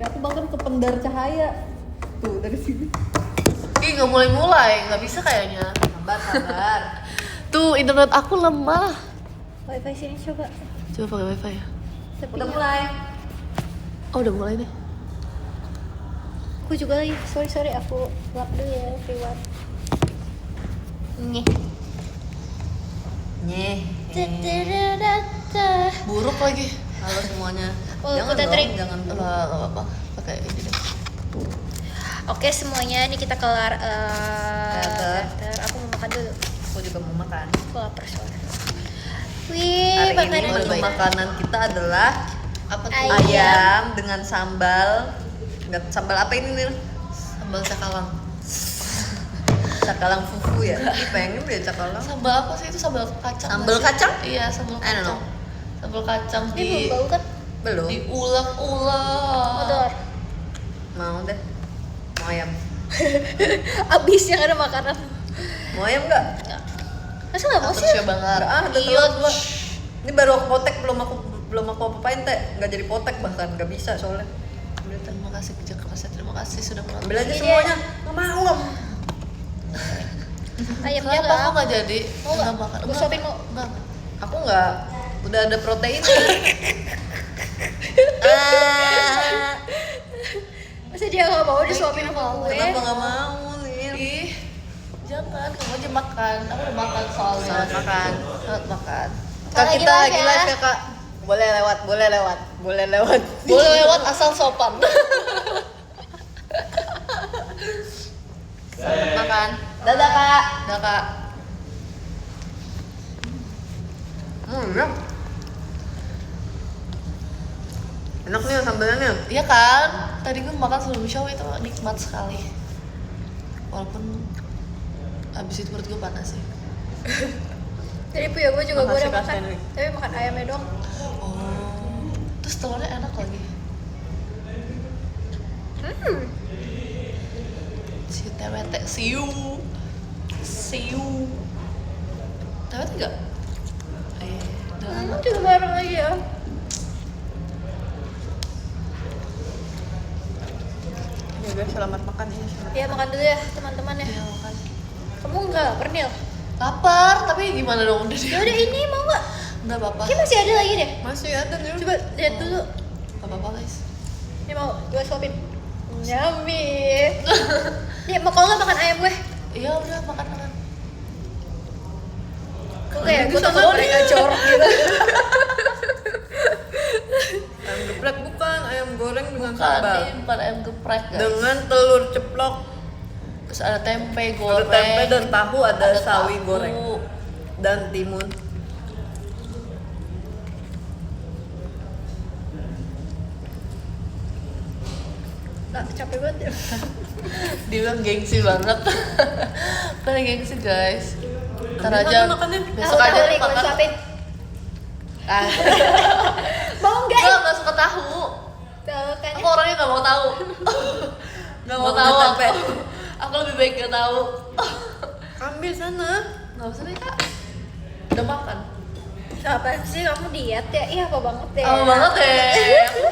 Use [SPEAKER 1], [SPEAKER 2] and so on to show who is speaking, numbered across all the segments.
[SPEAKER 1] Aku bahkan kependar cahaya. Tuh dari sini.
[SPEAKER 2] Ih nggak mulai, nggak bisa kayaknya.
[SPEAKER 1] Sabar.
[SPEAKER 2] Tuh internet aku lemah.
[SPEAKER 3] Wifi sini coba.
[SPEAKER 2] Coba pakai wifi ya.
[SPEAKER 3] Tapi
[SPEAKER 1] Udah mulai.
[SPEAKER 2] Oh udah mulai nih.
[SPEAKER 3] aku juga lagi. Sorry aku lap dulu ya privat. Nih.
[SPEAKER 1] Nyeh.
[SPEAKER 2] Buruk lagi.
[SPEAKER 1] Halo semuanya.
[SPEAKER 3] Oh,
[SPEAKER 1] Jangan
[SPEAKER 3] kita
[SPEAKER 1] dong,
[SPEAKER 3] trik.
[SPEAKER 1] jangan dong.
[SPEAKER 2] Nggak apa-apa. Pakai ini deh.
[SPEAKER 3] Oke semuanya, ini kita kelar
[SPEAKER 1] Teater.
[SPEAKER 3] teater. Aku mau makan dulu.
[SPEAKER 1] Aku juga mau makan.
[SPEAKER 3] Aku lapar soalnya. Wih,
[SPEAKER 1] Hari ini
[SPEAKER 3] makanan
[SPEAKER 1] menu
[SPEAKER 3] kita.
[SPEAKER 1] makanan kita adalah
[SPEAKER 2] Apa tuh?
[SPEAKER 3] Ayam.
[SPEAKER 1] ayam dengan sambal. Nggak, sambal apa ini nih?
[SPEAKER 2] Sambal cakalang.
[SPEAKER 1] Cakalang fufu ya? Ih, pengen deh cakalang.
[SPEAKER 2] Sambal apa sih itu? Sambal kacang.
[SPEAKER 1] Sambal
[SPEAKER 2] nggak sih?
[SPEAKER 1] kacang?
[SPEAKER 2] Iya sambal
[SPEAKER 1] I don't
[SPEAKER 2] kacang.
[SPEAKER 1] know.
[SPEAKER 2] Sambal kacang
[SPEAKER 3] Ini belum bau kan?
[SPEAKER 1] Belum.
[SPEAKER 2] diulek-ulek.
[SPEAKER 3] Odor.
[SPEAKER 1] Mau deh. Mau ayam.
[SPEAKER 3] Abis yang ada makanan.
[SPEAKER 1] Mau ayam nggak?
[SPEAKER 3] Masa nggak mau sih?
[SPEAKER 2] Terus ya banget.
[SPEAKER 1] Nggak, ada
[SPEAKER 2] Iya,
[SPEAKER 1] telur dua. Ini baru aku potek, belum aku apa-apain teh. Nggak jadi potek bahkan, nggak bisa soalnya.
[SPEAKER 2] Terima kasih kerja kerasnya. Terima kasih sudah menonton.
[SPEAKER 1] Ambil aja
[SPEAKER 3] Ini
[SPEAKER 1] semuanya. Nggak mau, nggak mau.
[SPEAKER 3] Ayamnya
[SPEAKER 2] Kenapa aku
[SPEAKER 3] nggak?
[SPEAKER 2] nggak jadi?
[SPEAKER 3] Mau nggak?
[SPEAKER 2] makan.
[SPEAKER 3] Gua suapin mau.
[SPEAKER 2] Enggak.
[SPEAKER 1] Aku nggak. Udah ada protein.
[SPEAKER 3] Masa dia nggak mau disuapin sama gue?
[SPEAKER 1] Kenapa nggak mau nih?
[SPEAKER 2] Ih, jangan. Kamu aja makan. Aku udah makan soalnya.
[SPEAKER 1] Selamat makan.
[SPEAKER 2] Selamat makan.
[SPEAKER 1] Kak,
[SPEAKER 3] Lagi
[SPEAKER 1] kita
[SPEAKER 3] live
[SPEAKER 1] lagi
[SPEAKER 3] ya.
[SPEAKER 1] live ya kak. Boleh lewat.
[SPEAKER 2] Boleh lewat asal sopan.
[SPEAKER 1] Selamat makan. Dadah kak.
[SPEAKER 2] Udah kak.
[SPEAKER 1] Enak. Enak nih sambalnya nih.
[SPEAKER 2] Iya kan? Tadi gue makan sebelum show itu nikmat sekali. Walaupun abis itu perut gue panas sih.
[SPEAKER 3] Jadi punya gue juga gue
[SPEAKER 1] Makasih,
[SPEAKER 3] udah
[SPEAKER 1] Kak
[SPEAKER 3] makan.
[SPEAKER 1] Stanley.
[SPEAKER 3] Tapi makan ayamnya dong.
[SPEAKER 2] Oh. Terus telurnya enak lagi. Si tewete, siu. Tewete enggak? Udah lama.
[SPEAKER 3] Juga bareng lagi ya.
[SPEAKER 1] Ya guys, selamat makan ya.
[SPEAKER 3] Ya makan dulu ya teman-teman ya.
[SPEAKER 2] Iya, makan.
[SPEAKER 3] Kamu nggak lapar Nil?
[SPEAKER 2] Lapar, tapi gimana dong udah
[SPEAKER 3] Ya udah ini mau nggak?
[SPEAKER 2] Enggak apa-apa.
[SPEAKER 3] Kayak masih ada lagi deh.
[SPEAKER 1] Masih ada nih.
[SPEAKER 3] Coba lihat dulu.
[SPEAKER 2] Enggak apa-apa, guys.
[SPEAKER 3] Ini mau gue suapin. Nyami. Nih mau kalau nggak makan ayam gue?
[SPEAKER 2] Iya, udah makan.
[SPEAKER 3] Kok kayak gue
[SPEAKER 1] Bisa
[SPEAKER 3] takut
[SPEAKER 1] banget.
[SPEAKER 3] mereka jorok gitu.
[SPEAKER 1] Ayam geprek bukan, ayam goreng dengan
[SPEAKER 2] Bukan,
[SPEAKER 1] sambal.
[SPEAKER 2] ini bukan ayam geprek, guys.
[SPEAKER 1] Dengan telur ceplok,
[SPEAKER 2] Terus ada tempe
[SPEAKER 1] ada
[SPEAKER 2] goreng.
[SPEAKER 1] tempe dan tahu, ada sawi
[SPEAKER 2] tahu.
[SPEAKER 1] goreng dan timun.
[SPEAKER 3] Nah, capek banget ya.
[SPEAKER 2] Dibilang gengsi banget. Paling gengsi, guys. Ntar
[SPEAKER 1] Ambil
[SPEAKER 2] aja
[SPEAKER 1] makan, makan deh.
[SPEAKER 2] besok
[SPEAKER 3] Aku
[SPEAKER 2] aja
[SPEAKER 3] tahu nih gue
[SPEAKER 2] makan.
[SPEAKER 3] suapin.
[SPEAKER 2] Ah,
[SPEAKER 3] Mau nggak?
[SPEAKER 2] gue gak suka tahu.
[SPEAKER 3] Tuh kan.
[SPEAKER 2] Aku orangnya gak mau tahu. Gak mau
[SPEAKER 1] Mau
[SPEAKER 2] tahu
[SPEAKER 1] makan
[SPEAKER 2] aku.
[SPEAKER 1] tempe.
[SPEAKER 2] Aku lebih baik gak tahu.
[SPEAKER 1] Ambil sana.
[SPEAKER 2] Gak usah deh, Kak. Udah makan.
[SPEAKER 3] Apaan sih kamu diet ya? Iya apa banget ya?
[SPEAKER 2] Apa banget deh.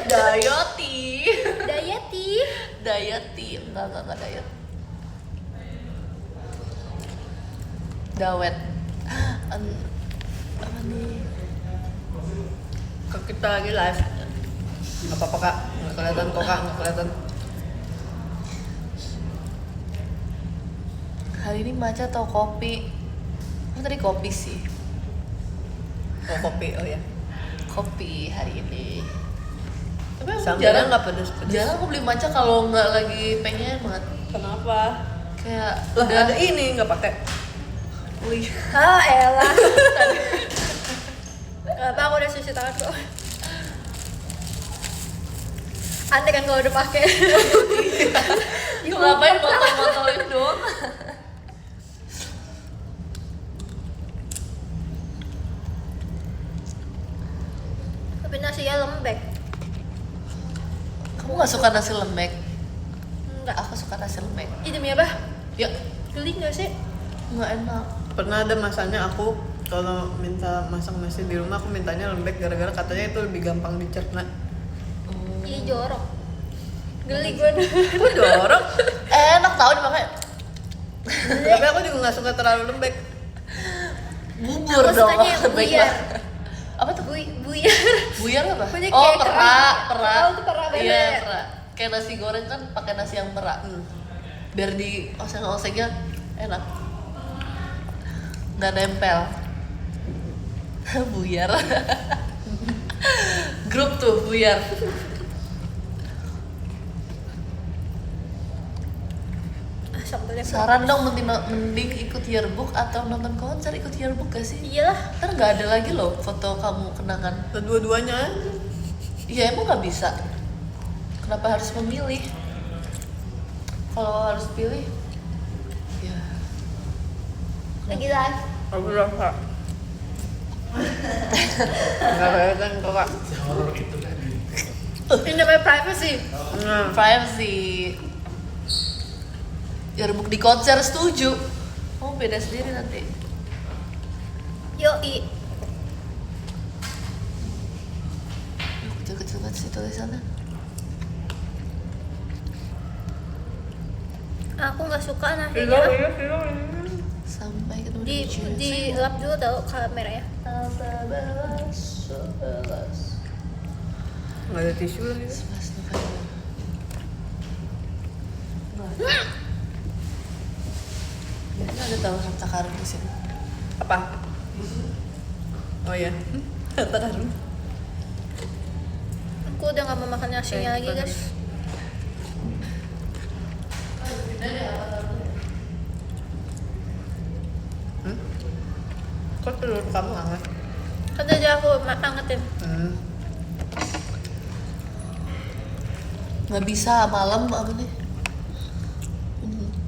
[SPEAKER 2] Dayati.
[SPEAKER 3] Dieti.
[SPEAKER 2] Dayati. Enggak diet. Dawet. Apa nih?
[SPEAKER 1] Kak, kita lagi live. Gak apa-apa kak, nggak kelihatan kok kak, nggak kelihatan.
[SPEAKER 2] Hari ini matcha atau kopi? Aku tadi kopi sih.
[SPEAKER 1] Oh kopi, oh ya.
[SPEAKER 2] Kopi hari ini. Tapi aku
[SPEAKER 1] Sambalnya
[SPEAKER 2] jarang
[SPEAKER 1] nggak pedes-pedes.
[SPEAKER 2] Jarang aku beli matcha kalau nggak lagi pengen banget.
[SPEAKER 1] Kenapa?
[SPEAKER 2] Kayak
[SPEAKER 1] Lah ada ini nggak pakai.
[SPEAKER 2] Wih.
[SPEAKER 3] Ah elah. Gak apa, aku udah cuci tangan kok. Aneh kan kalau udah pakai.
[SPEAKER 2] Ngapain botol-botolin doang?
[SPEAKER 3] Tapi nasinya lembek.
[SPEAKER 2] Kamu nggak suka nasi lembek?
[SPEAKER 3] Enggak.
[SPEAKER 2] Aku suka nasi lembek.
[SPEAKER 3] Ini demi apa?
[SPEAKER 2] Ya,
[SPEAKER 3] Geli gak sih?
[SPEAKER 2] nggak enak.
[SPEAKER 1] Pernah ada masanya aku kalau minta masak nasi di rumah aku mintanya lembek gara-gara katanya itu lebih gampang dicerna.
[SPEAKER 3] Ih jorok. Geli gue.
[SPEAKER 1] Gue dorong.
[SPEAKER 2] Enak tau dipakai.
[SPEAKER 1] Tapi aku juga nggak suka terlalu lembek.
[SPEAKER 2] Bubur
[SPEAKER 3] Aku
[SPEAKER 2] dong.
[SPEAKER 3] sukanya yang
[SPEAKER 2] Baik
[SPEAKER 3] buyar.
[SPEAKER 2] banget. Apa tuh?
[SPEAKER 3] Buyar.
[SPEAKER 2] Buyar apa?
[SPEAKER 3] Punya
[SPEAKER 2] Oh,
[SPEAKER 3] kayak
[SPEAKER 2] perak,
[SPEAKER 3] keras.
[SPEAKER 2] perak.
[SPEAKER 3] Oh, itu perak bebek.
[SPEAKER 2] Iya, perak. Kayak nasi goreng kan pakai nasi yang perak. Biar di oseng-osengnya enak. Nggak nempel. Buyar. Grup tuh buyar.
[SPEAKER 3] Asam tuh.
[SPEAKER 2] Saran dong, mending ikut yearbook atau nonton konser? Ikut yearbook gak sih?
[SPEAKER 3] Iyalah.
[SPEAKER 2] Kan nggak ada lagi loh foto kamu kenangan.
[SPEAKER 1] Dua-duanya aja.
[SPEAKER 2] Iya emang nggak bisa. Kenapa harus memilih? Kalau harus pilih, ya
[SPEAKER 3] Lagi live.
[SPEAKER 1] Aku rasa. Nggak kelihatan kakak.
[SPEAKER 4] Horor itu tadi.
[SPEAKER 3] Ini namanya privacy.
[SPEAKER 1] Nah,
[SPEAKER 2] privacy. Yearbook di konser setuju. Oh beda sendiri nanti.
[SPEAKER 3] Yoi.
[SPEAKER 2] Kecil-kecil banget sih tulisannya.
[SPEAKER 3] Aku nggak suka
[SPEAKER 1] iya,
[SPEAKER 3] nasinya.
[SPEAKER 1] iya.
[SPEAKER 2] Sampai ketemu
[SPEAKER 3] Di lap dulu tau kameranya.
[SPEAKER 1] Nggak ada tisu lagi.
[SPEAKER 2] 11 November. Ini ada tahu harta karun di sini.
[SPEAKER 1] Apa? Oh iya. Terharu.
[SPEAKER 3] Aku udah nggak mau makan nasinya lagi guys.
[SPEAKER 1] Kok telur kamu hangat?
[SPEAKER 3] Kan tadi aku angetin.
[SPEAKER 2] Nggak bisa malam apa nih?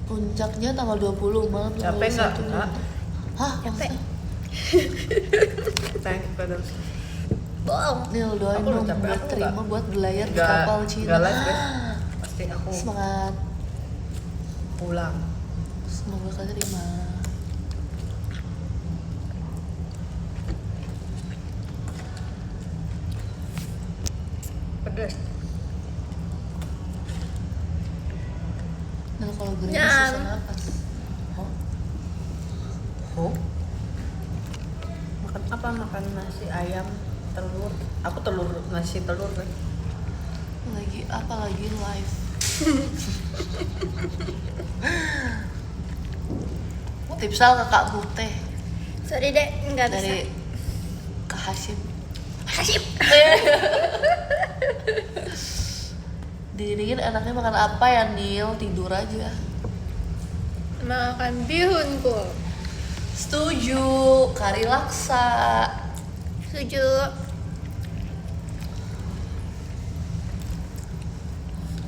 [SPEAKER 2] Puncaknya tanggal 20 malam tanggal
[SPEAKER 1] Capek nggak?
[SPEAKER 2] 1.
[SPEAKER 1] Nggak.
[SPEAKER 2] Hah?
[SPEAKER 3] Capek.
[SPEAKER 2] Masa?
[SPEAKER 1] Thank you pada.
[SPEAKER 3] Bohong.
[SPEAKER 2] Nil doain
[SPEAKER 1] Aku udah
[SPEAKER 2] dong
[SPEAKER 1] capek,
[SPEAKER 2] buat
[SPEAKER 1] aku
[SPEAKER 2] terima
[SPEAKER 1] nggak-
[SPEAKER 2] buat belayar di
[SPEAKER 1] Nggak
[SPEAKER 2] kapal Cina.
[SPEAKER 1] live guys. Pasti aku
[SPEAKER 2] Semangat.
[SPEAKER 1] pulang.
[SPEAKER 2] Semoga keterima.
[SPEAKER 1] Pedes.
[SPEAKER 2] Dan kalau gerimis
[SPEAKER 3] Nyam.
[SPEAKER 2] susah napas. Oh,
[SPEAKER 1] Oh. Makan apa? Makan nasi ayam, telur. Aku telur nasi telur kan.
[SPEAKER 2] lagi apa lagi live? Tipsal ke Kak Bute
[SPEAKER 3] Sorry dek, nggak bisa.
[SPEAKER 2] dari Kak Hashim.
[SPEAKER 3] Hasib.
[SPEAKER 2] Dingin-dingin enaknya makan apa ya Nil? Tidur aja.
[SPEAKER 3] Makan bihunku.
[SPEAKER 2] Setuju. Kari laksa.
[SPEAKER 3] Setuju.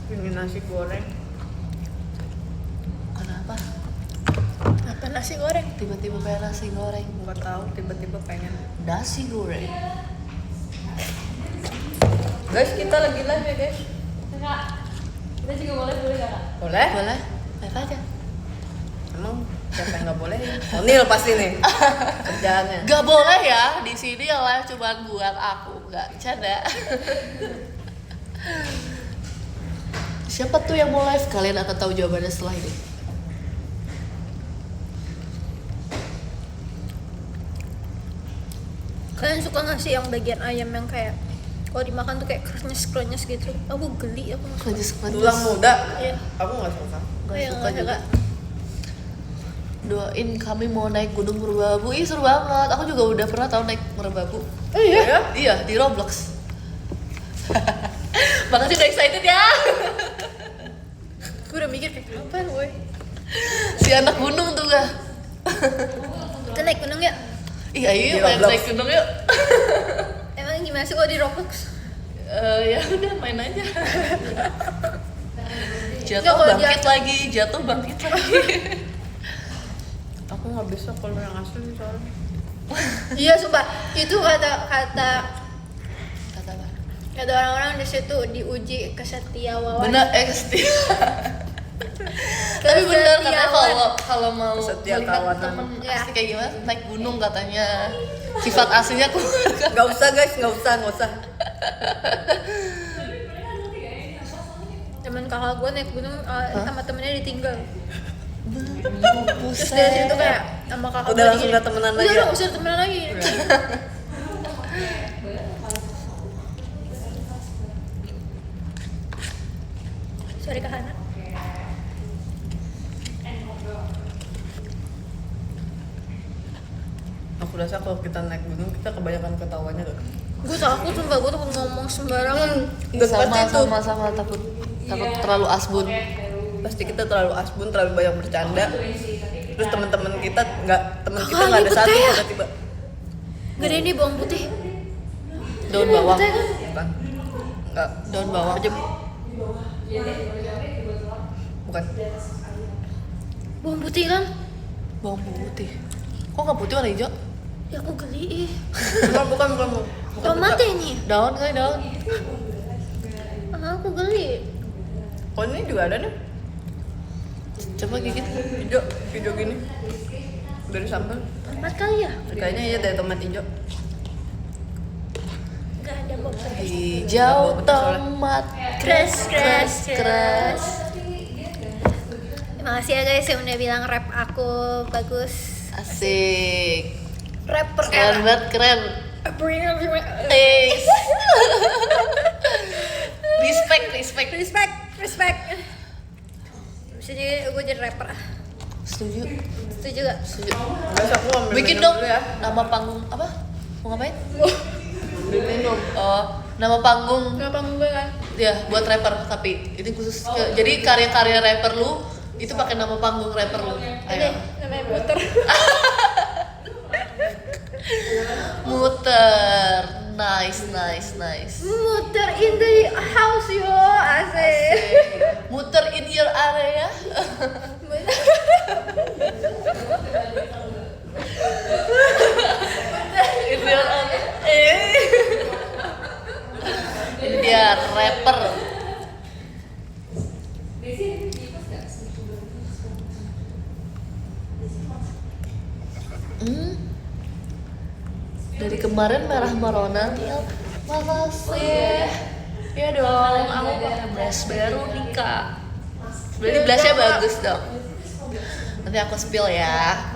[SPEAKER 1] Ini nasi goreng.
[SPEAKER 2] Kenapa?
[SPEAKER 3] Apa nasi goreng?
[SPEAKER 2] Tiba-tiba pengen nasi goreng.
[SPEAKER 1] Nggak tahu tiba-tiba pengen.
[SPEAKER 2] Nasi goreng.
[SPEAKER 1] Guys, kita lagi live ya guys.
[SPEAKER 3] Kakak, kita juga boleh kakak.
[SPEAKER 1] Boleh?
[SPEAKER 2] Boleh? Live aja.
[SPEAKER 1] Emang siapa yang nggak boleh? Oh, Nil pasti nih. Kerjaannya.
[SPEAKER 2] Gak boleh ya, di sini yang live cuma buat aku, nggak canda. Siapa tuh yang mau live? Kalian akan tahu jawabannya setelah ini.
[SPEAKER 3] Kalian suka nggak sih yang bagian ayam yang kayak kalau dimakan tuh kayak krenyes gitu? Aku geli, aku nggak suka.
[SPEAKER 2] Kelanjut.
[SPEAKER 1] Tulang muda.
[SPEAKER 3] Iya.
[SPEAKER 1] Aku nggak suka.
[SPEAKER 2] Gak
[SPEAKER 3] Iya,
[SPEAKER 2] suka
[SPEAKER 3] nggak
[SPEAKER 2] juga.
[SPEAKER 3] suka.
[SPEAKER 2] Doain kami mau naik Gunung Merbabu. Ih seru banget. Aku juga udah pernah tahu naik Merbabu.
[SPEAKER 1] Oh iya?
[SPEAKER 2] Iya di Roblox. Makasih udah excited ya.
[SPEAKER 3] Gue udah mikir kayak apaan gue?
[SPEAKER 2] Si anak gunung tuh gak.
[SPEAKER 3] Kita naik gunung ya?
[SPEAKER 2] Iya
[SPEAKER 1] Di
[SPEAKER 2] iya main
[SPEAKER 1] Roblox.
[SPEAKER 2] naik gunung yuk.
[SPEAKER 3] Emang gimana sih kalau di Roblox?
[SPEAKER 2] Ya udah main aja. Jatuh
[SPEAKER 3] Nggak, kalau
[SPEAKER 2] bangkit
[SPEAKER 3] jatuh.
[SPEAKER 2] lagi, jatuh bangkit lagi.
[SPEAKER 1] Aku nggak bisa kalau yang asli soalnya.
[SPEAKER 3] Iya sumpah, itu kata
[SPEAKER 2] Kata apa?
[SPEAKER 3] orang-orang di situ diuji kesetiawawan.
[SPEAKER 2] Bener setia. Tapi bener katanya
[SPEAKER 3] Kesetiawan.
[SPEAKER 2] kalau mau
[SPEAKER 1] Setia
[SPEAKER 2] melihat
[SPEAKER 1] kawanan.
[SPEAKER 2] temen
[SPEAKER 3] Ya.
[SPEAKER 2] asli kayak gimana naik gunung katanya sifat aslinya keluar.
[SPEAKER 1] Nggak usah guys, nggak usah.
[SPEAKER 3] Temen kakak gue naik gunung sama temennya ditinggal. Terus
[SPEAKER 2] Buset.
[SPEAKER 3] dari situ kayak sama kakak
[SPEAKER 1] Udah
[SPEAKER 3] gue
[SPEAKER 1] langsung
[SPEAKER 3] digini,
[SPEAKER 1] udah temenan lagi
[SPEAKER 3] udah
[SPEAKER 1] ya?
[SPEAKER 3] usah temenan lagi. Sorry Kak Hana.
[SPEAKER 1] Aku rasa kalau kita naik gunung kita kebanyakan ketawanya tuh.
[SPEAKER 3] Gue takut sumpah, gue takut ngomong sembarangan.
[SPEAKER 1] Dan pasti tuh
[SPEAKER 2] Sama takut terlalu asbun.
[SPEAKER 1] pasti kita terlalu asbun, terlalu banyak bercanda. Terus teman-teman kita kita
[SPEAKER 3] Kakak,
[SPEAKER 1] nggak ada
[SPEAKER 3] ini
[SPEAKER 1] satu
[SPEAKER 3] pete ya?
[SPEAKER 1] tiba-tiba.
[SPEAKER 3] Gak ada ini bawang putih.
[SPEAKER 2] Daun
[SPEAKER 3] Ini
[SPEAKER 2] bawang.
[SPEAKER 3] putih kan?
[SPEAKER 1] Bukan. Enggak.
[SPEAKER 2] Daun bawang.
[SPEAKER 1] Aja. Bukan.
[SPEAKER 3] Bawang putih kan?
[SPEAKER 2] Bawang putih. Kok nggak putih warna hijau?
[SPEAKER 3] Ya aku geli ih.
[SPEAKER 1] Bukan.
[SPEAKER 3] Tomat ya ini?
[SPEAKER 2] Daun kali daun.
[SPEAKER 3] Aku geli.
[SPEAKER 1] Oh ini juga ada nih.
[SPEAKER 2] Coba gigit.
[SPEAKER 1] Hijau gini. Dari sambal.
[SPEAKER 3] Tomat kali ya?
[SPEAKER 1] Kayaknya iya dari tomat hijau.
[SPEAKER 3] Gak ada bawang putih.
[SPEAKER 2] Hijau tomat.
[SPEAKER 3] Crash.
[SPEAKER 2] Crash.
[SPEAKER 3] Terima kasih ya guys yang udah bilang rap aku bagus.
[SPEAKER 2] Asik.
[SPEAKER 3] Rapper
[SPEAKER 2] Keren banget, keren. Thanks.
[SPEAKER 3] Respect. Bisa jadi gue jadi rapper.
[SPEAKER 2] Setuju.
[SPEAKER 3] Setuju gak?
[SPEAKER 2] Setuju.
[SPEAKER 1] Guys aku ambil
[SPEAKER 2] Bikin
[SPEAKER 1] minum
[SPEAKER 2] dong
[SPEAKER 1] dulu ya.
[SPEAKER 2] nama panggung apa? Mau ngapain?
[SPEAKER 1] Ambil minum.
[SPEAKER 2] Oh, nama panggung
[SPEAKER 3] Gak panggung gue kan?
[SPEAKER 2] ya buat rapper tapi ini khusus jadi karya-karya rapper lu itu pakai nama panggung rapper lu.
[SPEAKER 3] Oke, namanya muter.
[SPEAKER 2] Muter. Nice.
[SPEAKER 3] Muter in the house yo, asik.
[SPEAKER 2] Muter in your area. In your area. Ini dia rapper. Dari kemarin merah merona nih, makasih. Ya dong, aku pakai blush baru nih kak. Berarti blushnya bagus dong. Nanti aku spill ya.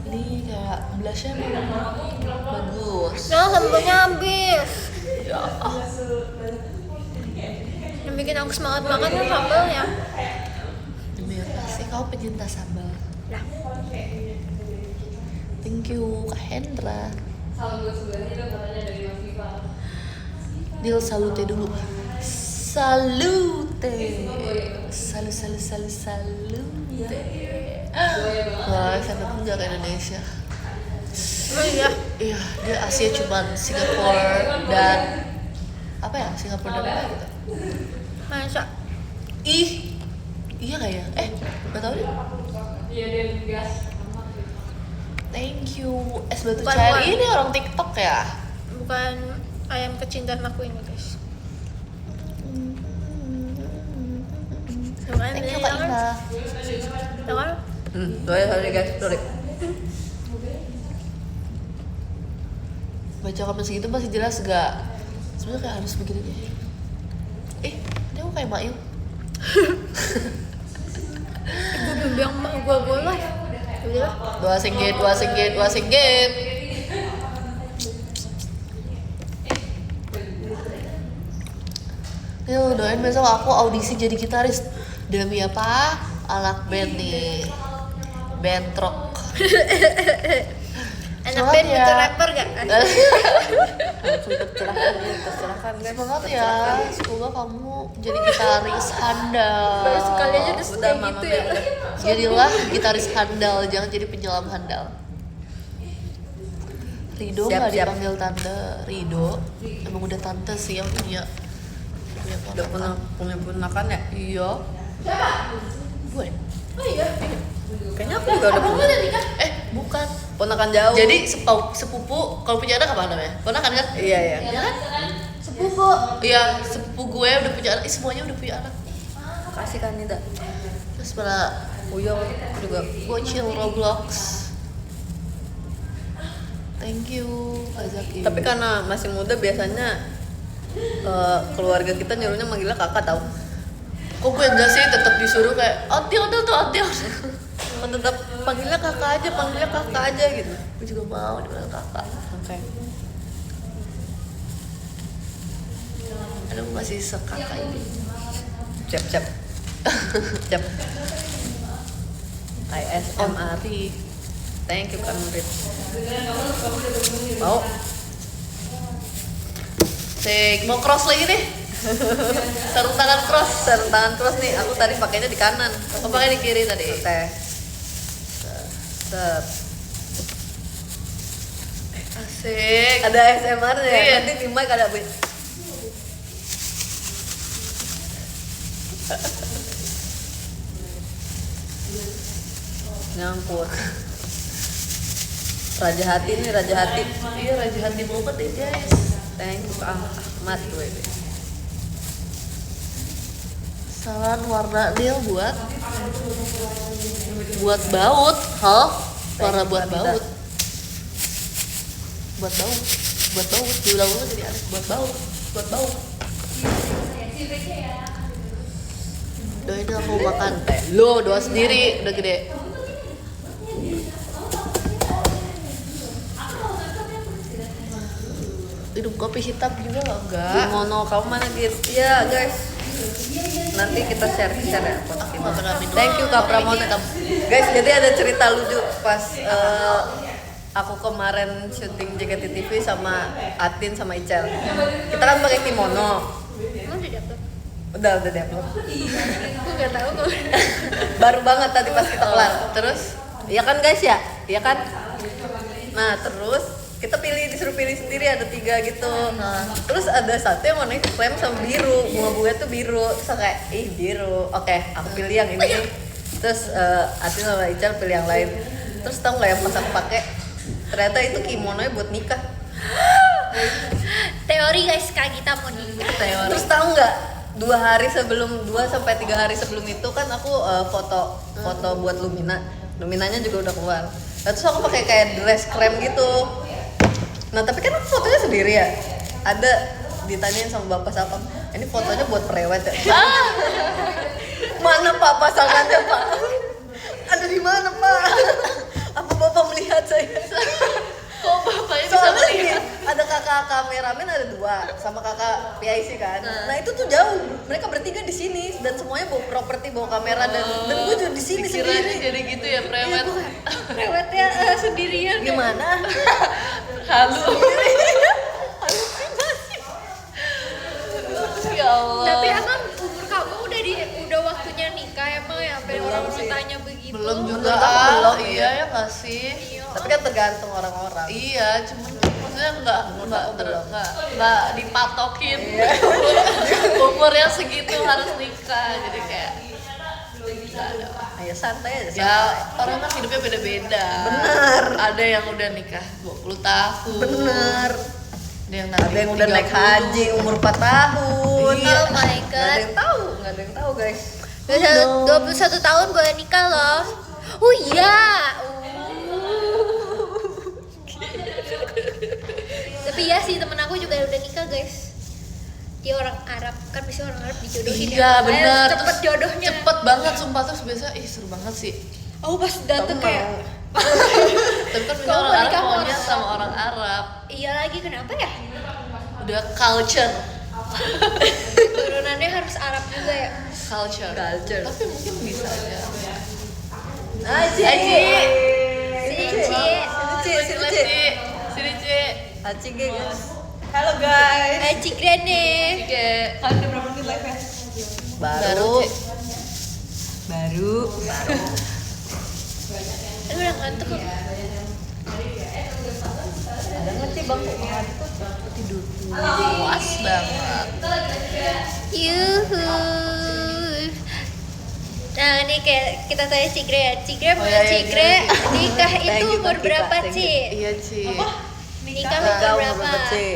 [SPEAKER 2] Ini kayak blushnya memang bagus.
[SPEAKER 3] Nah, sambalnya habis.
[SPEAKER 2] Ya,
[SPEAKER 3] Yang bikin aku semangat makan kan sambalnya.
[SPEAKER 2] demi apa sih kau pecinta sambal?
[SPEAKER 3] Lah,
[SPEAKER 2] Thank you Kak Hendra. Dil salute dulu. Salute. Salute. Wah, sampai pun gak ke Indonesia.
[SPEAKER 3] oh iya.
[SPEAKER 2] Iya, dia Asia cuman Singapura dan apa ya? Singapura dan apa gitu.
[SPEAKER 3] Masa?
[SPEAKER 2] Ih, iya gak ya? Gak tau deh. Thank you. Es batu
[SPEAKER 3] Bukan,
[SPEAKER 2] cair
[SPEAKER 3] bukan.
[SPEAKER 2] ini orang TikTok ya?
[SPEAKER 3] Bukan ayam kecintaan aku ini guys.
[SPEAKER 2] Thank you Kak Ina.
[SPEAKER 3] Jangan.
[SPEAKER 1] Sorry guys, sorry.
[SPEAKER 2] Baca komen segitu masih jelas gak? Sebenarnya kayak harus begini deh. Ini aku kayak Mail.
[SPEAKER 3] Gue belum bilang mak gue live. Udah lah.
[SPEAKER 2] Dua singgit. Yuk doain besok aku audisi jadi gitaris. Demi apa? Anak band nih. Bentrok.
[SPEAKER 3] Anak
[SPEAKER 2] Semangat
[SPEAKER 3] band
[SPEAKER 2] ya.
[SPEAKER 3] itu rapper gak?
[SPEAKER 1] Langsung tercerahkan guys.
[SPEAKER 2] Semangat ya. Semoga kamu jadi gitaris handal.
[SPEAKER 3] Baru sekali aja terus
[SPEAKER 1] Udah,
[SPEAKER 3] kayak
[SPEAKER 1] Mama
[SPEAKER 3] gitu ya.
[SPEAKER 1] Bella.
[SPEAKER 2] Jadilah gitaris handal, jangan jadi penyelam handal. Rido
[SPEAKER 1] Siap,
[SPEAKER 2] nggak
[SPEAKER 1] siap.
[SPEAKER 2] dipanggil tante. Rido emang udah tante sih yang punya
[SPEAKER 1] Udah punya ponakan ya?
[SPEAKER 2] Iya. Gue.
[SPEAKER 3] Oh iya.
[SPEAKER 1] Kayaknya aku juga udah punya.
[SPEAKER 2] Bukan.
[SPEAKER 1] Ponakan jauh.
[SPEAKER 2] Jadi sepupu kalau punya anak apa namanya? Ponakan kan?
[SPEAKER 1] Iya.
[SPEAKER 2] Ya kan?
[SPEAKER 3] Sepupu.
[SPEAKER 2] Iya, sepupu gue udah punya anak. Semuanya udah punya anak.
[SPEAKER 1] Kasih kan Nida.
[SPEAKER 2] Terus malah
[SPEAKER 1] Uyong juga.
[SPEAKER 2] bocil Roblox. Thank you, Kak Zaki.
[SPEAKER 1] Tapi karena masih muda biasanya keluarga kita nyuruhnya manggilnya kakak tau.
[SPEAKER 2] Kok gue enggak sih, tetap disuruh kayak Otil tuh Otil.
[SPEAKER 1] Tetap panggilnya kakak aja gitu.
[SPEAKER 2] Gue juga mau dibilang kakak.
[SPEAKER 1] Oke.
[SPEAKER 2] Aduh masih sekakak ini.
[SPEAKER 1] Cep. ISMR. Thank you Kak Murid. Mau?
[SPEAKER 2] Sik, mau cross lagi nih. Sarung tangan cross.
[SPEAKER 1] Nih, aku tadi pakainya di kanan.
[SPEAKER 2] Aku pakai di kiri tadi.
[SPEAKER 1] Oke. Set.
[SPEAKER 2] Asik.
[SPEAKER 1] Ada ASMR-nya.
[SPEAKER 2] Iya.
[SPEAKER 1] Nanti di mic ada bunyi. Nyangkut. Raja hati nih, Raja hati.
[SPEAKER 2] Iya, Raja Hati banget deh guys.
[SPEAKER 1] Thank you Kak Ahmad gue.
[SPEAKER 2] Saran warna nail buat baut, hah? Warna buat baut. Buat baut. Diulang-ulang jadi aneh. Buat baut. Doa ini aku makan teh. Lo doa sendiri udah gede. Minum kopi hitam juga enggak?
[SPEAKER 1] Kimono kamu mana gitu? Ya guys. Nanti kita share ya kotak
[SPEAKER 2] Aku nggak pernah minum.
[SPEAKER 1] Thank you Kak Pramono. Guys, jadi ada cerita lucu pas aku kemarin syuting JKT TV sama Atin sama Icel. Kita kan pakai kimono.
[SPEAKER 3] Emang udah dapet?
[SPEAKER 1] Udah diupload.
[SPEAKER 3] Gue gak tahu kok.
[SPEAKER 1] Baru banget tadi pas kita kelar.
[SPEAKER 2] Terus
[SPEAKER 1] Iya kan guys ya? Iya kan? Nah, terus kita disuruh pilih sendiri, ada 3 gitu. Terus ada satu yang warnanya krem sama biru, bunga-bunga tuh biru. Terus kayak, biru. Oke, aku pilih yang ini. Terus Atin sama Ical pilih yang lain. Terus tau nggak yang pas aku pakai? Ternyata itu kimononya buat nikah.
[SPEAKER 3] Teori guys, Kak Gita mau nikah.
[SPEAKER 1] Terus tahu nggak? 2 sampai 3 hari sebelum itu kan aku foto buat Luminanya juga udah keluar. Terus aku pakai kayak dress krem gitu. Nah tapi kan aku fotonya sendiri ya. Ada ditanyain sama bapak sapam, ini fotonya buat prewed ya? Mana Pak pasangannya Pak? Ada di mana Pak? Apa bapak melihat saya?
[SPEAKER 2] kok bapaknya bisa
[SPEAKER 1] Soalnya
[SPEAKER 2] melihat?
[SPEAKER 1] ada kakak kameramen ada 2 sama kakak PIC kan. Nah itu tuh jauh. Mereka bertiga di sini dan semuanya bawa properti, bawa kamera dan gue juga di sini
[SPEAKER 2] Dikiranya
[SPEAKER 1] sendiri.
[SPEAKER 2] jadi gitu ya prewed.
[SPEAKER 3] Prewednya sendirian.
[SPEAKER 1] Gimana?
[SPEAKER 2] Halu. Ya Allah.
[SPEAKER 3] Tapi emang umur kamu udah waktunya nikah emang ya? Sampai orang bertanya begitu.
[SPEAKER 2] Belum juga.
[SPEAKER 1] Menurut aku belum,
[SPEAKER 2] Iya ya nggak sih?
[SPEAKER 1] Tapi kan tergantung orang-orang.
[SPEAKER 2] Iya, cuman maksudnya nggak dipatokin umurnya segitu harus nikah, jadi kayak nggak ada.
[SPEAKER 1] Ayo santai aja.
[SPEAKER 2] Ya orang kan hidupnya beda-beda.
[SPEAKER 1] Bener.
[SPEAKER 2] Ada yang udah nikah 20 tahun.
[SPEAKER 1] Bener.
[SPEAKER 2] Ada yang
[SPEAKER 1] udah naik haji umur 4 tahun.
[SPEAKER 2] Iya.
[SPEAKER 3] Oh my
[SPEAKER 1] Nggak ada
[SPEAKER 3] god.
[SPEAKER 1] yang tahu guys.
[SPEAKER 3] 21 tahun gue nikah loh. Oh iya. Tapi ya sih temen aku juga udah nikah guys. Dia orang Arab, kan bisa orang Arab dijodohin.
[SPEAKER 2] Iya benar.
[SPEAKER 3] Cepet jodohnya.
[SPEAKER 2] Cepet banget sumpah, terus biasa seru banget sih.
[SPEAKER 3] Oh pas dateng
[SPEAKER 1] Kamu
[SPEAKER 3] kayak
[SPEAKER 1] mau?
[SPEAKER 2] Tapi kan
[SPEAKER 3] Kamu
[SPEAKER 2] orang
[SPEAKER 3] mau
[SPEAKER 2] Arab
[SPEAKER 3] nikah sama
[SPEAKER 2] maunya
[SPEAKER 3] orang
[SPEAKER 2] sama orang Arab.
[SPEAKER 3] iya lagi kenapa ya?
[SPEAKER 2] Udah culture.
[SPEAKER 3] Turunannya harus Arab juga ya.
[SPEAKER 2] Culture. Tapi mungkin bisa aja.
[SPEAKER 1] Aji.
[SPEAKER 2] Sini Ci.
[SPEAKER 1] Aci guys. Halo guys.
[SPEAKER 3] Cik Rene.
[SPEAKER 2] Oke.
[SPEAKER 4] Kalian udah berapa menit live-nya?
[SPEAKER 1] Baru.
[SPEAKER 2] Ci.
[SPEAKER 4] Baru.
[SPEAKER 3] Aduh udah ngantuk kok.
[SPEAKER 1] Ada nggak sih bang?
[SPEAKER 2] Tidur puas banget.
[SPEAKER 3] Yuhu. Nah ini kayak kita tanya Cikre ya. Cikre
[SPEAKER 2] Oh,
[SPEAKER 3] menurut
[SPEAKER 2] iya, iya,
[SPEAKER 3] Cikre
[SPEAKER 2] iya.
[SPEAKER 3] nikah
[SPEAKER 1] Thank
[SPEAKER 3] itu
[SPEAKER 1] you,
[SPEAKER 3] umur
[SPEAKER 1] Kak Tika.
[SPEAKER 3] berapa
[SPEAKER 1] Thank
[SPEAKER 3] Ci?
[SPEAKER 2] Iya Ci.
[SPEAKER 3] Nikah
[SPEAKER 1] Nikah
[SPEAKER 3] umur
[SPEAKER 1] umur
[SPEAKER 3] berapa?
[SPEAKER 1] berapa sih?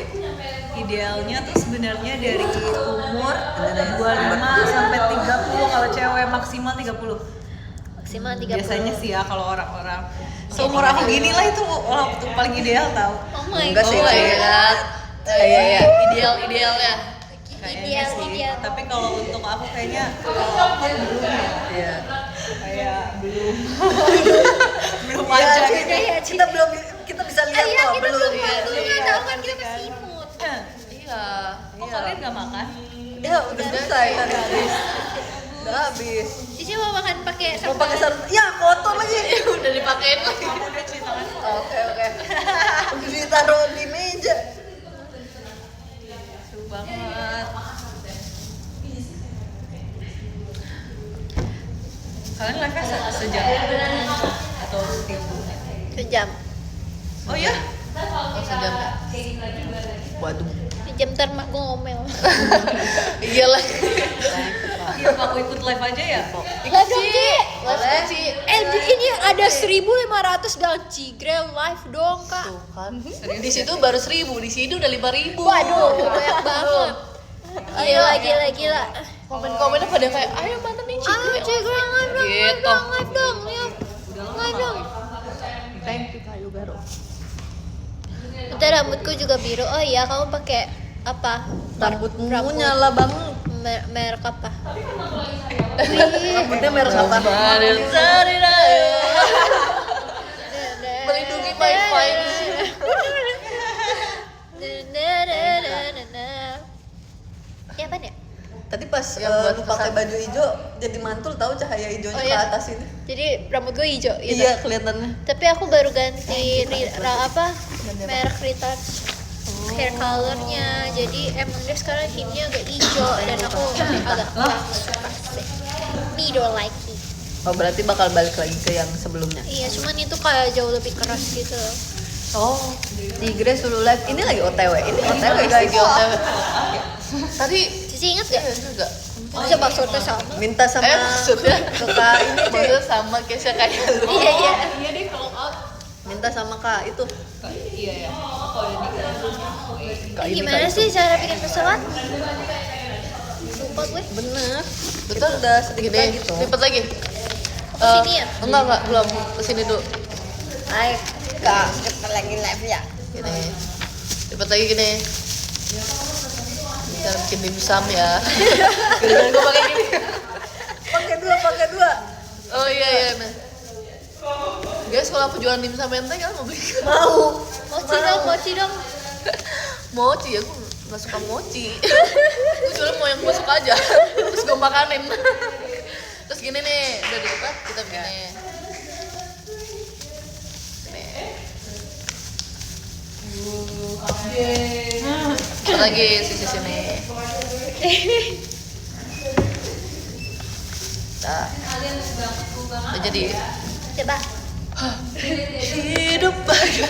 [SPEAKER 4] Idealnya tuh sebenarnya dari umur 25 sampai 30, kalau cewek maksimal 30.
[SPEAKER 3] Maksimal 30.
[SPEAKER 4] Biasanya sih ya kalau orang-orang seumur aku gini lah itu waktu paling ideal tau.
[SPEAKER 3] Oh my
[SPEAKER 1] Enggak
[SPEAKER 3] god.
[SPEAKER 1] sih,
[SPEAKER 2] Oh my
[SPEAKER 1] Ci.
[SPEAKER 2] god.
[SPEAKER 1] Iya.
[SPEAKER 2] Idealnya.
[SPEAKER 4] Kayaknya sih.
[SPEAKER 3] Ideal.
[SPEAKER 4] Tapi kalau untuk aku kayaknya kalau aku kan belum ya.
[SPEAKER 1] Iya.
[SPEAKER 4] Kayak belum. belum
[SPEAKER 1] Iya,
[SPEAKER 4] aja
[SPEAKER 1] Ci.
[SPEAKER 4] gitu.
[SPEAKER 1] Kita bisa lihat
[SPEAKER 3] Iya,
[SPEAKER 1] kok
[SPEAKER 3] kita
[SPEAKER 1] belum.
[SPEAKER 3] belum nggak tahu kan kita masih imut.
[SPEAKER 2] Iya.
[SPEAKER 4] Kok kalian gak makan?
[SPEAKER 1] Ya udah selesai tadi habis. Udah habis.
[SPEAKER 3] Cici mau makan pakai
[SPEAKER 1] Mau pakai sarung? Ya kotor lagi.
[SPEAKER 2] Udah dipakein lagi.
[SPEAKER 4] Udah cuci tangan.
[SPEAKER 1] Oke. Udah ditaruh di meja.
[SPEAKER 4] Seru banget. Kalian live sejam atau seribu?
[SPEAKER 3] sejam.
[SPEAKER 4] Oh ya?
[SPEAKER 2] Sejam ya.
[SPEAKER 1] Waduh.
[SPEAKER 3] Sejam ntar mak gue ngomel.
[SPEAKER 2] Iyalah.
[SPEAKER 4] Iya, aku ikut live aja ya.
[SPEAKER 3] Live dong Ci.
[SPEAKER 2] Boleh sih.
[SPEAKER 3] Ini ada 1.500 dan Cigre live dong kak.
[SPEAKER 2] Tuh kan. Di situ baru 1.000, di sini udah 5.000.
[SPEAKER 3] Waduh banyak banget. Gila.
[SPEAKER 2] Komen-komennya pada kayak, ayo mana nih Cigre?
[SPEAKER 3] Cigre live dong,
[SPEAKER 2] Gitu.
[SPEAKER 3] live dong, ya. Live dong.
[SPEAKER 1] Thank you Kayu Garo.
[SPEAKER 3] Bentar rambutku juga biru. Oh iya, kamu pakai apa?
[SPEAKER 1] Rambutmu nyala banget.
[SPEAKER 3] Merek apa?
[SPEAKER 1] Rambutnya merek apa?
[SPEAKER 2] Melindungi wifi di sini.
[SPEAKER 3] Ya apa ya?
[SPEAKER 1] Tadi pas
[SPEAKER 2] Yang buat
[SPEAKER 1] lu pakai
[SPEAKER 2] pesan.
[SPEAKER 1] baju hijau jadi mantul tahu cahaya hijaunya
[SPEAKER 3] Oh,
[SPEAKER 1] ke
[SPEAKER 3] iya.
[SPEAKER 1] atas ini.
[SPEAKER 3] Jadi rambut gue hijau gitu.
[SPEAKER 1] Iya kelihatannya.
[SPEAKER 3] Tapi aku baru ganti merek retouch hair colornya. Jadi emang dia sekarang hidungnya agak hijau dan aku agak kurang suka sih. Me don't like it.
[SPEAKER 1] Oh berarti bakal balik lagi ke yang sebelumnya.
[SPEAKER 3] Iya, cuman itu kayak jauh lebih keras gitu loh.
[SPEAKER 1] Oh, Tigre suruh live. Ini lagi OTW. Ini OTW guys.
[SPEAKER 2] Lagi OTW. Tadi
[SPEAKER 3] Cici inget gak?
[SPEAKER 2] juga.
[SPEAKER 3] Masa maksudnya sama?
[SPEAKER 1] Minta sama
[SPEAKER 2] Maksudnya
[SPEAKER 1] ke Kak ini cuy.
[SPEAKER 2] maksudnya sama Kesha kayak lu.
[SPEAKER 3] Iya.
[SPEAKER 2] Iya deh kalau out.
[SPEAKER 1] Minta sama Kak itu.
[SPEAKER 4] Iya ya. Kalau ini
[SPEAKER 1] Kak ini,
[SPEAKER 3] Gimana
[SPEAKER 1] Kak itu.
[SPEAKER 3] sih cara bikin pesawat? Lupa gue.
[SPEAKER 1] Bener.
[SPEAKER 2] Betul.
[SPEAKER 1] Itu udah sedikit
[SPEAKER 2] Gini,
[SPEAKER 1] lagi tuh.
[SPEAKER 2] lipat lagi.
[SPEAKER 3] Sini ya?
[SPEAKER 2] Enggak, belum. Kesini dulu.
[SPEAKER 1] Hai Kak, kita lagi live ya.
[SPEAKER 2] Gini. Lipat lagi gini. Kita bikin dimsum ya. Giliran gue pakai gini.
[SPEAKER 1] Pakai dua.
[SPEAKER 2] Oh iya. Nah. Guys, kalau aku jualan dimsum menteng kalian mau beli?
[SPEAKER 1] Mau.
[SPEAKER 3] Mochi dong.
[SPEAKER 2] Mochi, aku nggak suka mochi. Aku jualan mau yang gue suka aja. Terus gue makanin. Terus gini nih, udah dilipat kita begini. Lipat lagi sisi sini. Nah, udah jadi.
[SPEAKER 3] Coba.
[SPEAKER 2] Hidup bahagia.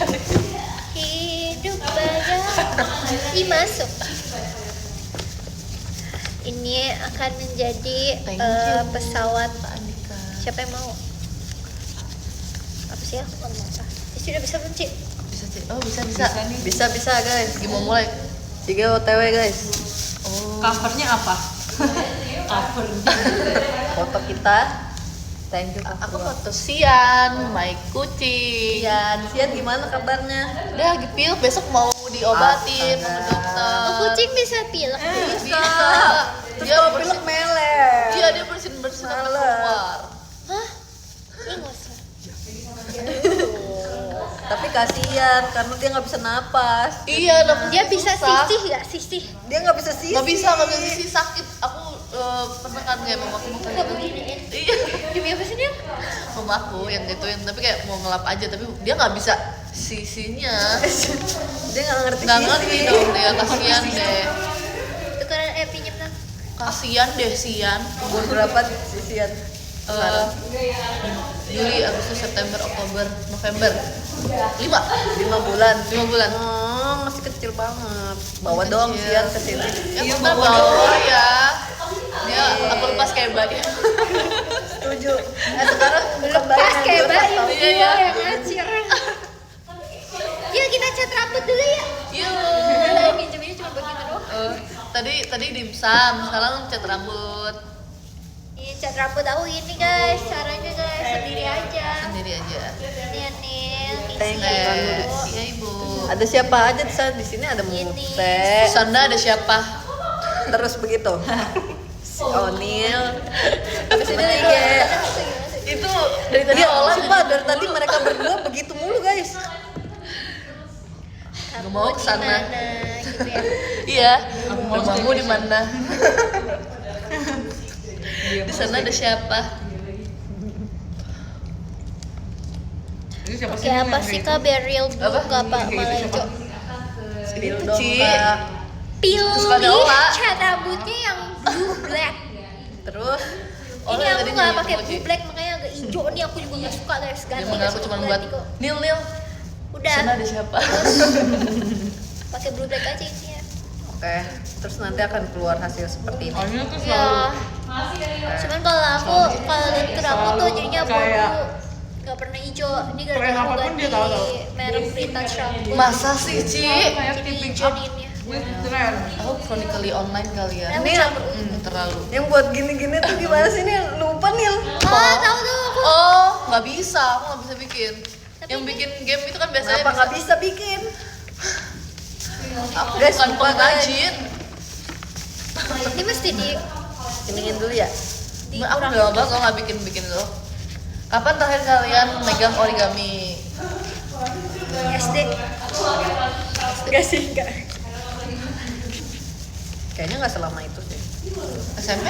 [SPEAKER 3] Hidup bahagia. Ih, masuk. Ini akan menjadi
[SPEAKER 2] Thank you.
[SPEAKER 3] pesawat.
[SPEAKER 2] Pak Andika.
[SPEAKER 3] Siapa yang mau? Apa sih aku ngomong apa? Cici udah bisa belum, Ci?
[SPEAKER 2] Bisa sih. Oh, bisa.
[SPEAKER 1] Bisa guys.
[SPEAKER 2] Lagi mau mulai.
[SPEAKER 1] Tigre OTW guys.
[SPEAKER 2] Oh.
[SPEAKER 4] covernya apa? Cover.
[SPEAKER 1] Foto kita. Thank you Kak.
[SPEAKER 2] Aku foto Sian, my kucing.
[SPEAKER 1] Sian gimana kabarnya?
[SPEAKER 2] Udah lagi pilek, besok mau diobatin sama
[SPEAKER 1] Astaga.
[SPEAKER 2] dokter.
[SPEAKER 3] Oh, kucing bisa pilek.
[SPEAKER 2] Bisa.
[SPEAKER 1] Terus
[SPEAKER 2] Dia
[SPEAKER 1] kalau
[SPEAKER 2] bersin,
[SPEAKER 1] pilek melek.
[SPEAKER 2] iya dia bersin sampai
[SPEAKER 1] Males.
[SPEAKER 2] keluar.
[SPEAKER 3] Hah? Ih, nggak usah.
[SPEAKER 1] Tapi kasihan karena dia nggak bisa napas.
[SPEAKER 2] Iya, dapet
[SPEAKER 3] Dia bisa
[SPEAKER 2] susah.
[SPEAKER 3] sisih nggak? Sisih.
[SPEAKER 1] Dia nggak bisa sih.
[SPEAKER 2] Nggak bisa sih sakit. Aku pernah kan kayak mamaku mau
[SPEAKER 3] Nggak beginiin.
[SPEAKER 2] Iya,
[SPEAKER 3] Demi apa sih dia?
[SPEAKER 2] mamaku yang gituin, tapi kayak mau ngelap aja, tapi dia nggak bisa sisinya.
[SPEAKER 1] Dia nggak ngerti.
[SPEAKER 2] Nggak
[SPEAKER 1] sisi.
[SPEAKER 2] ngerti dong dia, kasihan deh.
[SPEAKER 3] Tukeran pinjam dong.
[SPEAKER 2] Kasihan deh Sian.
[SPEAKER 1] Umur berapa sisian?
[SPEAKER 2] Eh, Juli, Agustus, September, Oktober, November. 5
[SPEAKER 1] 5 bulan.
[SPEAKER 2] 5 bulan.
[SPEAKER 1] Oh, masih kecil banget. Bawa
[SPEAKER 2] Kecil.
[SPEAKER 1] dong Sian ke sini.
[SPEAKER 2] Ya kita bawa ya. Dia aku lepas kayak bayi.
[SPEAKER 1] Setuju. Sekarang bukan bayi
[SPEAKER 3] Pas kayak
[SPEAKER 1] yang
[SPEAKER 3] bayi
[SPEAKER 1] dilepas,
[SPEAKER 2] Iya,
[SPEAKER 3] gua
[SPEAKER 2] iya.
[SPEAKER 3] yang ngacir. Yuk kita cat rambut dulu ya.
[SPEAKER 2] Yuk.
[SPEAKER 3] Lah pinjamnya cuma begitu doang.
[SPEAKER 2] Tadi dimsum, sekarang cat rambut
[SPEAKER 3] Ini cat rambut aku ini guys, caranya guys sendiri aja.
[SPEAKER 2] sendiri aja.
[SPEAKER 3] Ini ya Nil.
[SPEAKER 1] Thank you.
[SPEAKER 2] Iya ibu.
[SPEAKER 1] Ada siapa aja di sana? Di sini ada Mute.
[SPEAKER 2] Sana ada siapa?
[SPEAKER 1] Terus begitu. Si Onil. Habis ini
[SPEAKER 3] Iya.
[SPEAKER 1] Tige.
[SPEAKER 2] Itu dari tadi
[SPEAKER 1] Dia
[SPEAKER 2] awalnya
[SPEAKER 1] sumpah dari tadi mereka berdua begitu mulu guys.
[SPEAKER 2] Gak mau kesana.
[SPEAKER 3] Mana gitu ya.
[SPEAKER 2] Iya. Rumahmu di mana? Di sana ada siapa?
[SPEAKER 3] Oke, apa sih Kak biar real blue
[SPEAKER 2] Apa?
[SPEAKER 3] nggak apa malah hijau?
[SPEAKER 1] Itu
[SPEAKER 2] Itu
[SPEAKER 1] dong
[SPEAKER 2] Ci.
[SPEAKER 1] Kak.
[SPEAKER 2] Terus ada
[SPEAKER 3] Pilih
[SPEAKER 2] Ola.
[SPEAKER 3] cat rambutnya yang blue black.
[SPEAKER 1] Terus
[SPEAKER 3] Ini
[SPEAKER 2] yang
[SPEAKER 3] aku
[SPEAKER 2] tadi
[SPEAKER 3] nggak
[SPEAKER 2] nyanyi
[SPEAKER 3] pakai
[SPEAKER 2] emoji.
[SPEAKER 3] blue black makanya agak hijau nih aku juga nggak suka guys
[SPEAKER 2] Dia
[SPEAKER 3] ganti.
[SPEAKER 2] mengaku cuma buat
[SPEAKER 3] kok.
[SPEAKER 2] Nil. Di
[SPEAKER 3] Udah
[SPEAKER 2] sana ada siapa?
[SPEAKER 3] pakai blue black aja isinya.
[SPEAKER 1] oke, terus nanti akan keluar hasil seperti ini.
[SPEAKER 3] Ya. Cuman kalau lentur aku tuh jadinya abu-abu. Gak pernah hijau. Ini gara-gara aku ganti merek retouch rambut.
[SPEAKER 2] Masa sih Ci?
[SPEAKER 3] Jadi hijau ini.
[SPEAKER 2] Aku chronically online kali ya.
[SPEAKER 3] Ini
[SPEAKER 2] Terlalu.
[SPEAKER 1] Yang buat gini-gini tuh gimana sih nih? Lupa Nil.
[SPEAKER 3] tahu tuh aku.
[SPEAKER 2] Oh, nggak bisa. Aku nggak bisa bikin.
[SPEAKER 3] Tapi
[SPEAKER 2] Yang
[SPEAKER 3] ini-
[SPEAKER 2] bikin game itu kan biasanya
[SPEAKER 1] Kenapa nggak bisa bikin?
[SPEAKER 2] Aku
[SPEAKER 1] Guys,
[SPEAKER 2] bukan
[SPEAKER 1] sumpah,
[SPEAKER 2] pengrajin.
[SPEAKER 3] Ini mesti di
[SPEAKER 1] Keningin dulu ya.
[SPEAKER 2] Aku udah lama banget nggak bikin lo. Kapan terakhir kalian megang origami?
[SPEAKER 3] SD. Gak sih, enggak.
[SPEAKER 1] Kayaknya nggak selama itu sih.
[SPEAKER 2] SMP?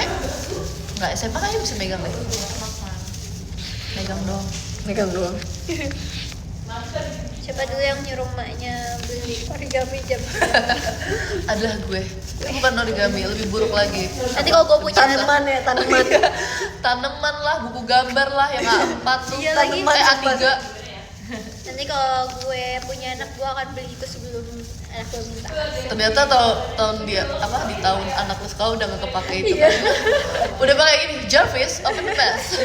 [SPEAKER 2] Nggak, SMP kayaknya bisa megang deh. Megang dong.
[SPEAKER 1] Megang doang.
[SPEAKER 3] Siapa dulu yang nyuruh maknya beli origami jam?
[SPEAKER 2] Adalah gue. Itu bukan origami, lebih buruk lagi.
[SPEAKER 3] Nanti kalau gue punya
[SPEAKER 1] Tanaman ya, tanaman.
[SPEAKER 2] Tanaman lah, buku gambar lah yang A4 tuh.
[SPEAKER 3] Iya lagi.
[SPEAKER 2] A3.
[SPEAKER 3] nanti kalau gue punya anak gue akan beli itu sebelum anak gue minta.
[SPEAKER 2] Ternyata tahun dia apa di tahun anak lu sekolah udah nggak kepake itu.
[SPEAKER 3] Iya.
[SPEAKER 2] Udah pakai ini Jarvis open the best.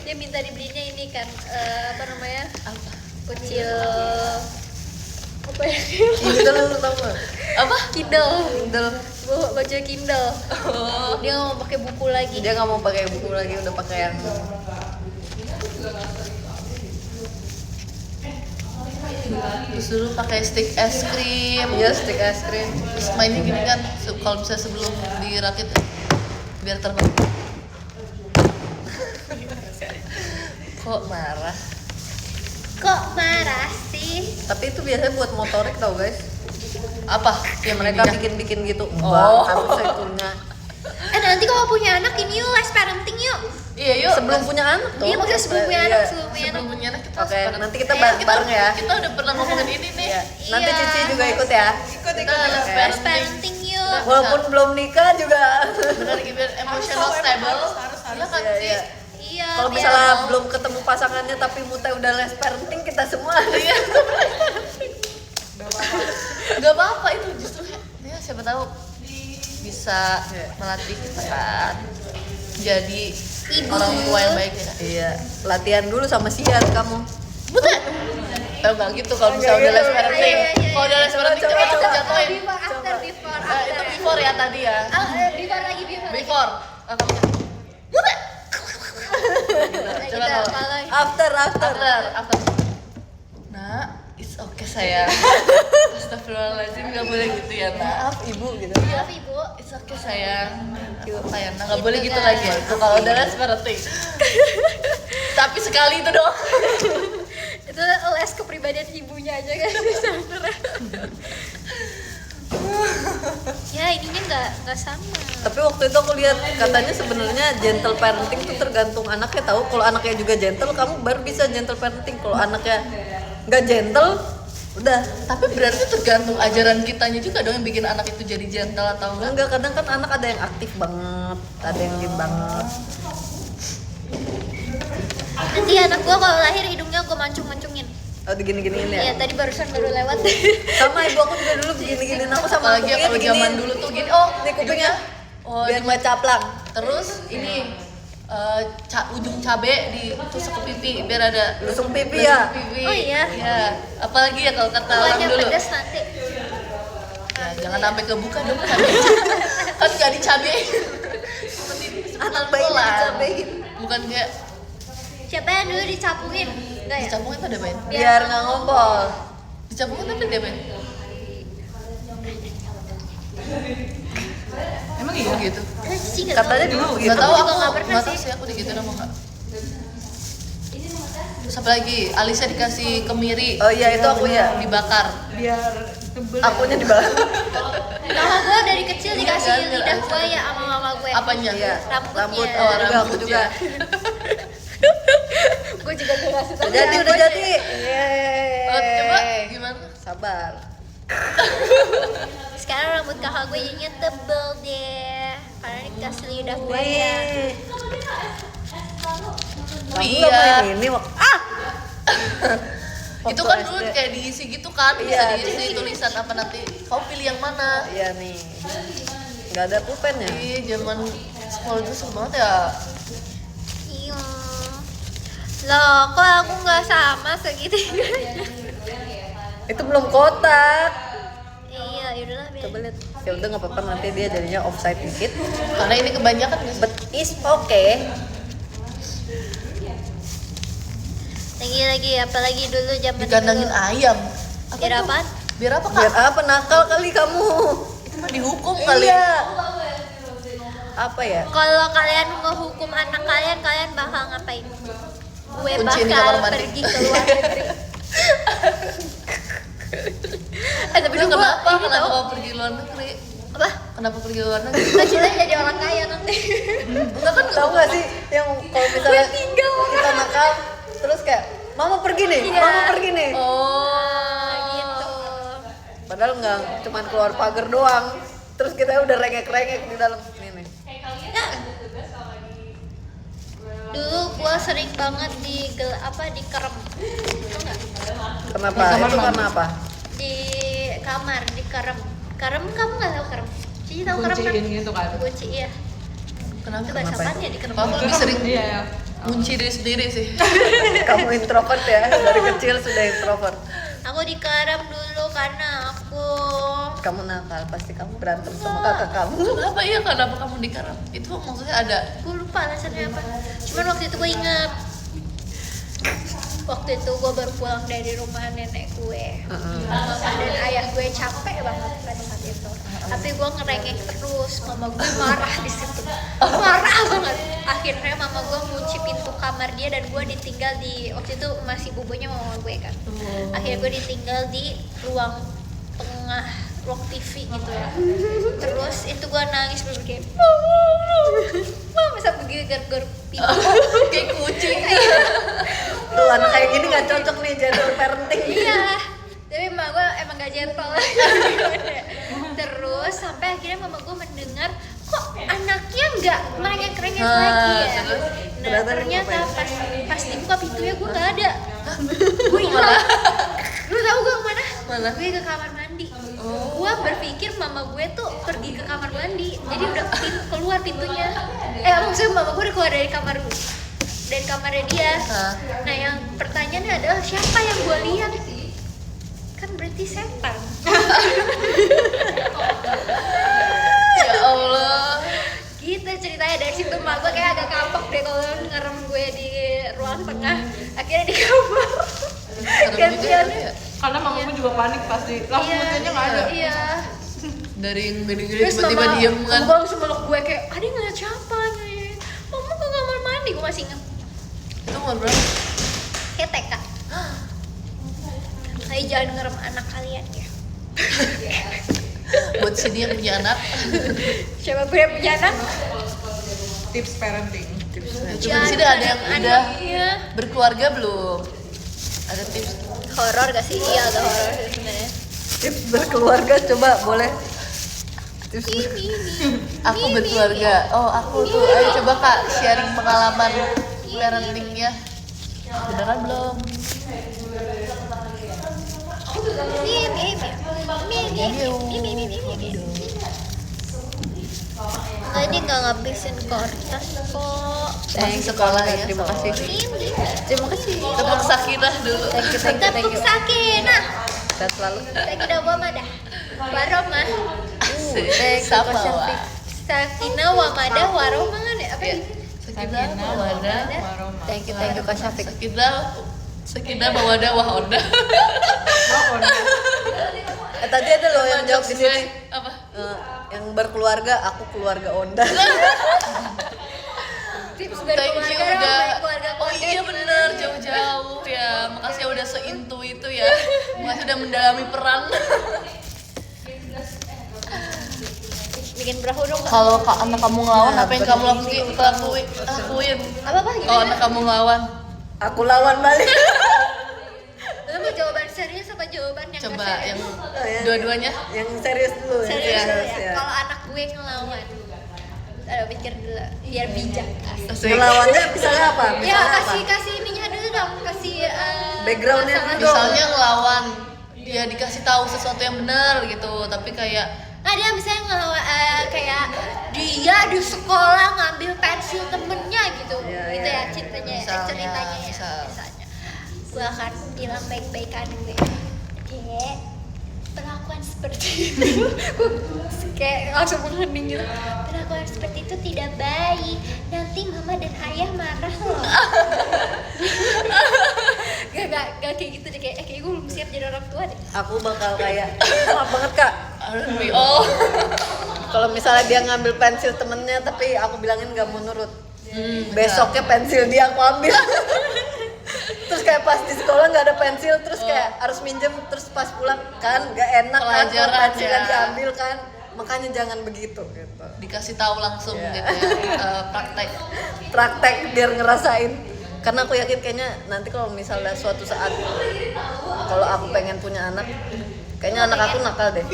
[SPEAKER 3] Dia minta dibelinya ini kan apa namanya?
[SPEAKER 2] Apa?
[SPEAKER 3] Kecil apa ya?
[SPEAKER 1] Kindle lu tau gak?
[SPEAKER 2] Apa?
[SPEAKER 3] Kindle.
[SPEAKER 1] Kindle.
[SPEAKER 3] Baca Kindle.
[SPEAKER 2] Oh.
[SPEAKER 3] Dia nggak mau pakai buku lagi.
[SPEAKER 1] Dia nggak mau pakai buku lagi, udah pakai yang
[SPEAKER 2] Terus dulu pakai stick es krim.
[SPEAKER 1] iya stick es krim.
[SPEAKER 2] Terus mainnya gini kan, kalau bisa sebelum dirakit biar terbang. Kok marah?
[SPEAKER 3] Kok marah sih?
[SPEAKER 1] Tapi itu biasanya buat motorik tau guys.
[SPEAKER 2] Apa?
[SPEAKER 1] Ya mereka bikin-bikin gitu.
[SPEAKER 2] Oh.
[SPEAKER 1] Wah, harus itunya.
[SPEAKER 3] Nanti kalau punya anak ini yuk les parenting yuk.
[SPEAKER 2] Iya yuk.
[SPEAKER 1] Sebelum punya anak tuh.
[SPEAKER 3] Iya maksudnya sebelum punya anak,
[SPEAKER 1] Iya.
[SPEAKER 3] sebelum punya anak.
[SPEAKER 2] Sebelum punya anak kita
[SPEAKER 1] Oke,
[SPEAKER 2] sekarang-
[SPEAKER 1] nanti kita
[SPEAKER 2] Eh,
[SPEAKER 1] bareng-bareng ya.
[SPEAKER 2] Kita udah pernah ngomongin ini nih.
[SPEAKER 1] Iya. Nanti
[SPEAKER 3] Iya.
[SPEAKER 1] Cici juga ikut ya.
[SPEAKER 2] Kita les
[SPEAKER 1] Oke.
[SPEAKER 3] Les parenting yuk.
[SPEAKER 1] Walaupun belum nikah juga.
[SPEAKER 2] Benar lagi biar emotional stable. Iya kan
[SPEAKER 1] Iya,
[SPEAKER 2] sih?
[SPEAKER 1] iya.
[SPEAKER 3] Iya.
[SPEAKER 1] Kalau
[SPEAKER 3] biar-
[SPEAKER 1] misalnya belum ketemu pasangannya tapi Muta udah les parenting, kita semua.
[SPEAKER 2] Iya. Gak apa-apa itu justru ya siapa tahu bisa melatih kita kan jadi
[SPEAKER 3] Ibu.
[SPEAKER 2] orang tua yang baik ya.
[SPEAKER 1] Iya, latihan dulu sama Sian kamu.
[SPEAKER 2] Betul. Tahu nggak gitu kalau misalnya udah les parenting.
[SPEAKER 3] Iya, iya, iya.
[SPEAKER 2] Kalau udah les parenting
[SPEAKER 1] Coba,
[SPEAKER 2] coba
[SPEAKER 1] coba.
[SPEAKER 2] kita jatuhin.
[SPEAKER 3] Before, after, before,
[SPEAKER 2] Itu
[SPEAKER 3] after.
[SPEAKER 2] before ya tadi ya.
[SPEAKER 3] Before lagi, before.
[SPEAKER 2] Before. Kamu Butet.
[SPEAKER 3] Nah,
[SPEAKER 2] Coba
[SPEAKER 3] kita
[SPEAKER 2] kalau
[SPEAKER 3] malah.
[SPEAKER 1] After.
[SPEAKER 2] after. Nah, it's okay sayang. Astagfirullahaladzim nggak boleh gitu ya nak.
[SPEAKER 1] Maaf ibu gitu.
[SPEAKER 3] Maaf ibu.
[SPEAKER 2] It's okay sayang. Apa ya? Nah, nggak
[SPEAKER 3] Gitu
[SPEAKER 2] boleh gitu
[SPEAKER 3] kan.
[SPEAKER 2] lagi ya. Itu kalau udah les parenting. Tapi sekali itu doang.
[SPEAKER 3] Itu les kepribadian ibunya aja kan sebenarnya. Ya ininya nggak sama.
[SPEAKER 1] Tapi waktu itu aku lihat katanya sebenarnya gentle parenting tuh tergantung anaknya tahu. Kalau anaknya juga gentle, kamu baru bisa gentle parenting. Kalau anaknya nggak gentle, udah.
[SPEAKER 2] Tapi berarti tergantung ajaran kitanya juga dong yang bikin anak itu jadi gentle atau enggak.
[SPEAKER 1] Enggak, kadang kan anak ada yang aktif banget, ada yang diem banget.
[SPEAKER 3] Nanti anak gua kalau lahir hidungnya gua mancung-mancungin.
[SPEAKER 1] Oh, digini-giniin ya.
[SPEAKER 3] Iya tadi barusan baru lewat.
[SPEAKER 1] Sama ibu aku juga dulu begini-giniin aku sama
[SPEAKER 2] Apalagi
[SPEAKER 1] kupingnya
[SPEAKER 2] kalau zaman
[SPEAKER 1] diginiin.
[SPEAKER 2] dulu tuh gini. Oh,
[SPEAKER 1] Nih kupingnya.
[SPEAKER 2] Oh,
[SPEAKER 1] Biar nggak caplang.
[SPEAKER 2] terus ini ujung cabe ditusuk ke pipi biar ada
[SPEAKER 1] Lusung pipi ya.
[SPEAKER 2] pipi.
[SPEAKER 3] Oh, iya.
[SPEAKER 2] Iya. Apalagi ya kalau kata orang
[SPEAKER 3] Bukannya
[SPEAKER 2] dulu.
[SPEAKER 3] pedas nanti.
[SPEAKER 2] Ya, jangan sampai kebuka dong cabe. Kan nggak dicabe.
[SPEAKER 1] Anak bayinya dicabein.
[SPEAKER 2] Bukan kayak
[SPEAKER 3] Siapa yang dulu dicapungin? Enggak ya?
[SPEAKER 2] Dicabung itu ada Ben.
[SPEAKER 1] Biar nggak ngompol.
[SPEAKER 2] Dicabung itu apa dia Ben?
[SPEAKER 4] Emang
[SPEAKER 2] Oh
[SPEAKER 4] iya?
[SPEAKER 2] gitu.
[SPEAKER 3] Sih nggak
[SPEAKER 1] Katanya
[SPEAKER 3] tahu.
[SPEAKER 1] dulu
[SPEAKER 2] Gak
[SPEAKER 1] gitu.
[SPEAKER 2] tahu
[SPEAKER 3] Aku
[SPEAKER 2] aku
[SPEAKER 3] juga nggak pernah
[SPEAKER 2] nggak tahu sih aku digituin apa enggak. Terus apa lagi? Alisa dikasih kemiri.
[SPEAKER 1] Oh iya itu aku ya.
[SPEAKER 2] Dibakar.
[SPEAKER 4] Biar tebel.
[SPEAKER 1] Akunya di bawah.
[SPEAKER 3] Kalau gue dari kecil dikasih
[SPEAKER 2] Iya,
[SPEAKER 3] lidah
[SPEAKER 2] kan?
[SPEAKER 3] gue ya sama mama gue.
[SPEAKER 2] Apanya?
[SPEAKER 1] Iya.
[SPEAKER 3] Rambutnya.
[SPEAKER 1] Rambut.
[SPEAKER 2] Oh,
[SPEAKER 1] Oh, juga aku
[SPEAKER 2] rambut
[SPEAKER 1] juga.
[SPEAKER 2] ya.
[SPEAKER 3] Gue juga dikasih
[SPEAKER 1] Udah jadi, udah jadi.
[SPEAKER 2] Oh, coba
[SPEAKER 1] Yeay.
[SPEAKER 2] gimana?
[SPEAKER 1] Sabar.
[SPEAKER 3] Sekarang rambut kakak gue jadinya tebel deh. Karena dikasih lidah gue ya.
[SPEAKER 1] Nih.
[SPEAKER 2] Oh
[SPEAKER 1] Kamu
[SPEAKER 2] iya.
[SPEAKER 1] nggak main ini wak. Ah.
[SPEAKER 2] Itu
[SPEAKER 1] Waktu
[SPEAKER 2] kan dulu
[SPEAKER 1] SD.
[SPEAKER 2] kayak diisi gitu kan, bisa
[SPEAKER 1] Iya,
[SPEAKER 2] diisi tulisan apa nanti. Kau pilih yang mana?
[SPEAKER 1] Iya nih. Nggak ada pulpennya.
[SPEAKER 2] Ih, zaman sekolah dulu seru banget ya.
[SPEAKER 3] Iya. Loh, kok aku nggak sama segitu?
[SPEAKER 1] Itu belum kotak.
[SPEAKER 3] Iya, yaudahlah
[SPEAKER 1] Coba
[SPEAKER 3] biar.
[SPEAKER 1] lihat. Ya udah nggak apa-apa nanti dia jadinya offside dikit.
[SPEAKER 2] Karena ini kebanyakan guys.
[SPEAKER 1] But is okay.
[SPEAKER 3] Lagi apalagi dulu zaman
[SPEAKER 2] Dikandangin
[SPEAKER 3] dulu.
[SPEAKER 2] ayam.
[SPEAKER 3] Biar
[SPEAKER 2] tuh?
[SPEAKER 3] apaan?
[SPEAKER 2] Biar apa
[SPEAKER 1] Biar
[SPEAKER 2] kak?
[SPEAKER 1] apa nakal kali kamu?
[SPEAKER 2] Itu mah dihukum kali.
[SPEAKER 1] Iya. Apa ya?
[SPEAKER 3] Kalau kalian ngehukum anak kalian, kalian bakal ngapain? Gue
[SPEAKER 2] Kunciin di kamar
[SPEAKER 3] bakal
[SPEAKER 2] mandi.
[SPEAKER 3] pergi ke luar negeri. Tapi
[SPEAKER 2] Itu
[SPEAKER 3] dulu gua
[SPEAKER 2] kenapa?
[SPEAKER 3] ini
[SPEAKER 2] Kenapa
[SPEAKER 3] tau
[SPEAKER 2] kau pergi luar negeri?
[SPEAKER 3] apa?
[SPEAKER 2] Kenapa pergi luar negeri?
[SPEAKER 3] Kecilnya jadi orang kaya nanti.
[SPEAKER 2] Enggak kan
[SPEAKER 1] Tahu nggak sih yang kalau misalnya
[SPEAKER 3] Gue tinggal.
[SPEAKER 1] kita nakal terus kayak mama pergi nih,
[SPEAKER 3] Iya.
[SPEAKER 1] mama pergi nih.
[SPEAKER 3] Oh, gitu.
[SPEAKER 1] Padahal nggak cuman keluar pagar doang. Terus kita udah rengek-rengek di dalam ini nih.
[SPEAKER 3] Dulu gua sering banget dikerem. Itu enggak?
[SPEAKER 1] Kenapa?
[SPEAKER 4] Di kamar
[SPEAKER 1] Itu
[SPEAKER 4] mandi.
[SPEAKER 1] karena apa?
[SPEAKER 3] Di kamar dikerem. Kerem kamu nggak tahu kerem? Cici tahu kerem kan?
[SPEAKER 4] Kunciin gitu kan.
[SPEAKER 3] Kunci iya.
[SPEAKER 2] Kenapa?
[SPEAKER 3] Itu bahasa apaan ya dikerem?
[SPEAKER 2] Aku lebih sering
[SPEAKER 4] Iya ya.
[SPEAKER 2] kunci diri sendiri sih.
[SPEAKER 1] Kamu introvert ya? Dari kecil sudah introvert.
[SPEAKER 3] Aku dikerem dulu karena aku
[SPEAKER 1] Kamu nakal, pasti kamu berantem sama kakak kamu.
[SPEAKER 2] Kenapa iya? Kenapa kamu dikarang? Itu maksudnya ada.
[SPEAKER 3] gue lupa alasannya apa. Cuman waktu itu gue ingat. Waktu itu gue baru pulang dari rumah nenek gue. Mama dan ayah gue capek banget pada saat itu. Tapi gue ngerengek terus, mama gue marah di situ. Marah banget. Akhirnya mama gue ngunci pintu kamar dia dan gue ditinggal di waktu itu masih bubunya mama gue kan. Akhirnya gue ditinggal di ruang tengah ruang TV gitu lah. Terus itu gue nangis bener kayak mama sampai garuk-garuk pintu.
[SPEAKER 2] Kayak kucing.
[SPEAKER 1] Tuh anak kayak gini nggak cocok nih jadi parenting.
[SPEAKER 3] Iya, tapi emak gue emang gak gentle. Terus sampai akhirnya mama gue mendengar kok anaknya nggak merengek-rengek lagi ya.
[SPEAKER 2] terus?
[SPEAKER 3] Nah ternyata pas dibuka pintunya gue nggak ada. Gue
[SPEAKER 2] Kemana?
[SPEAKER 3] hilang. Lu tahu gue kemana?
[SPEAKER 2] Mana?
[SPEAKER 3] Gue ke kamar mandi. Gue berpikir mama gue tuh pergi ke kamar mandi, jadi udah keluar pintunya. Maksudnya mama gue udah keluar dari kamarnya dia.
[SPEAKER 2] Hah?
[SPEAKER 3] Nah yang pertanyaannya adalah siapa yang gue lihat? Kan berarti setan.
[SPEAKER 2] Ya Allah.
[SPEAKER 3] Gitu ceritanya. Dari situ mak gue kayak agak kapok deh kalau ngerem gue di ruang tengah. Akhirnya di kamar.
[SPEAKER 2] Serem juga
[SPEAKER 3] Gantiannya.
[SPEAKER 2] ya.
[SPEAKER 4] Karena mamaku juga panik pasti. Lampu mesinnya nggak ada.
[SPEAKER 3] Iya.
[SPEAKER 2] Dari yang gede-gede
[SPEAKER 3] Terus
[SPEAKER 2] tiba-tiba
[SPEAKER 3] mama,
[SPEAKER 2] diem kan.
[SPEAKER 3] gue langsung meluk gue kayak, Adi ngeliat siapa? Mama ke kamar mandi, gue masih inget.
[SPEAKER 2] Itu umur berapa?
[SPEAKER 3] Kayak TK. Kayak jangan ngerem anak kalian ya.
[SPEAKER 2] Buat sini yang punya anak.
[SPEAKER 3] Siapa gue yang punya anak?
[SPEAKER 4] Tips parenting.
[SPEAKER 2] Cuma di sini ada yang
[SPEAKER 3] ngerem
[SPEAKER 2] udah
[SPEAKER 3] anaknya.
[SPEAKER 2] berkeluarga belum? Ada tips.
[SPEAKER 3] Horor gak sih? Iya agak horor sih sebenarnya.
[SPEAKER 1] Tips berkeluarga coba boleh. Tips
[SPEAKER 2] Aku berkeluarga. Oh aku tuh. Ayo coba kak sharing pengalaman parentingnya. Beneran belum?
[SPEAKER 3] Enggak, dia nggak ngabisin kertas kok.
[SPEAKER 2] Masih sekolah ya.
[SPEAKER 1] Terima kasih. Terima kasih.
[SPEAKER 2] Tepuk sakinah dulu.
[SPEAKER 1] Thank you, thank you, thank
[SPEAKER 3] Tepuk
[SPEAKER 1] you.
[SPEAKER 3] sakinah.
[SPEAKER 1] Sehat selalu.
[SPEAKER 3] Sakinah wa madah. Warahmah.
[SPEAKER 2] Asik.
[SPEAKER 1] thank you,
[SPEAKER 2] Sama
[SPEAKER 1] Kak
[SPEAKER 2] wa.
[SPEAKER 3] Sakinah wa madah warahmah kan ya? Apa
[SPEAKER 2] Ya.
[SPEAKER 3] ya?
[SPEAKER 2] Sakinah wadah.
[SPEAKER 4] Waroma.
[SPEAKER 1] Thank you Kak Syafiq.
[SPEAKER 2] Sakinah Sekitar mawadah wahodah.
[SPEAKER 1] Tadi ada loh yang jawab di sini.
[SPEAKER 2] Apa?
[SPEAKER 1] Yang berkeluarga, aku keluarga Onda.
[SPEAKER 3] Tips
[SPEAKER 2] Thank you
[SPEAKER 3] berkeluarga
[SPEAKER 2] udah.
[SPEAKER 3] baik keluarga
[SPEAKER 2] Oh iya bener, jauh-jauh ya. Makasih udah seintu itu ya. Makasih udah mendalami peran.
[SPEAKER 3] bikin berahu dong Kak.
[SPEAKER 2] Kalau anak kamu ngelawan,
[SPEAKER 1] Ya,
[SPEAKER 2] apa yang kamu lakuin?
[SPEAKER 3] Apa gimana?
[SPEAKER 2] Kalau anak kamu ngelawan,
[SPEAKER 1] Aku lawan balik.
[SPEAKER 3] Lu mau jawaban serius apa jawaban yang
[SPEAKER 2] coba
[SPEAKER 3] nggak
[SPEAKER 2] yang
[SPEAKER 3] serius?
[SPEAKER 1] Oh, ya.
[SPEAKER 2] dua-duanya.
[SPEAKER 1] Yang serius dulu. yang
[SPEAKER 3] Serius dulu
[SPEAKER 1] serius,
[SPEAKER 3] ya. Kalau anak gue ngelawan, ada pikir dulu biar bijak.
[SPEAKER 2] Asik.
[SPEAKER 1] Ngelawannya misalnya apa?
[SPEAKER 3] Ya
[SPEAKER 1] Misalnya apa?
[SPEAKER 3] kasih ininya dulu dong, kasih
[SPEAKER 1] Backgroundnya
[SPEAKER 3] masalah
[SPEAKER 1] dulu.
[SPEAKER 2] Misalnya ngelawan, dia dikasih tahu sesuatu yang benar gitu, tapi kayak
[SPEAKER 3] Nah dia misalnya ngelawan kayak dia di sekolah ngambil pensil temennya gitu,
[SPEAKER 1] Ya,
[SPEAKER 3] gitu
[SPEAKER 1] ya.
[SPEAKER 3] ya ceritanya,
[SPEAKER 2] Misalnya,
[SPEAKER 3] ceritanya ya.
[SPEAKER 2] misal.
[SPEAKER 3] Misalnya, gue akan bilang baik-baikan gue, Dek, perlakuan seperti itu, gue kayak langsung menghening gitu. Perlakuan seperti itu tidak baik, nanti mama dan ayah marah loh. gak kayak gitu deh, kayak gue belum siap jadi orang tua deh.
[SPEAKER 1] Aku bakal kayak, maaf banget kak.
[SPEAKER 2] aren't we all?
[SPEAKER 1] Kalau misalnya dia ngambil pensil temennya, tapi aku bilangin gak mau nurut. Besoknya pensil dia aku ambil. Terus kayak pas di sekolah nggak ada pensil, terus kayak harus minjem, terus pas pulang kan gak enak kan, kalau
[SPEAKER 2] Pelajaran
[SPEAKER 1] pensilnya
[SPEAKER 2] ya.
[SPEAKER 1] diambil kan. Makanya jangan begitu gitu.
[SPEAKER 2] Dikasih tahu langsung
[SPEAKER 1] Ya.
[SPEAKER 2] gitu ya, praktek.
[SPEAKER 1] Praktek biar ngerasain. Karena aku yakin kayaknya nanti kalau misalnya suatu saat kalau aku pengen punya anak, kayaknya anak aku nakal deh.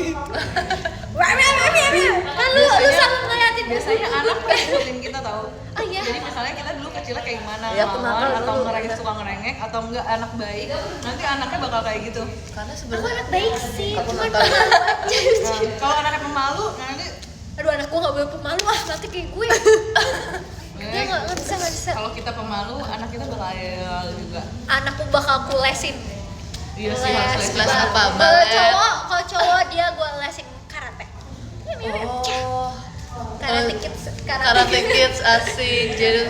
[SPEAKER 3] Kan lu selalu ngeliatin
[SPEAKER 4] Biasanya anak kan ngikutin kita tahu.
[SPEAKER 3] Oh iya.
[SPEAKER 4] Jadi misalnya kita dulu kecilnya kayak gimana,
[SPEAKER 1] Ya, aku
[SPEAKER 4] ngelawan
[SPEAKER 1] nakal
[SPEAKER 4] atau
[SPEAKER 1] dulu.
[SPEAKER 4] ngerengek suka ngerengek atau enggak anak baik, nanti anaknya bakal kayak gitu.
[SPEAKER 2] Karena
[SPEAKER 3] Aku
[SPEAKER 2] sebenarnya
[SPEAKER 3] anak baik sih,
[SPEAKER 1] Aku
[SPEAKER 3] cuman
[SPEAKER 1] nakal.
[SPEAKER 3] pemalu aja.
[SPEAKER 4] Nah, kalau anaknya pemalu, nanti
[SPEAKER 3] Aduh anak gua gak boleh pemalu nanti kayak gue. Dia gak bisa.
[SPEAKER 4] kalau kita pemalu, anak kita bakal juga.
[SPEAKER 3] Anakku bakal aku lesin.
[SPEAKER 4] Iya sih, harus
[SPEAKER 2] les apa?
[SPEAKER 3] Kalau
[SPEAKER 2] Balet?
[SPEAKER 3] kalau cowok dia gua lesin karate.
[SPEAKER 2] oh,
[SPEAKER 3] Karate kids,
[SPEAKER 2] Karate Kids asik. Jadi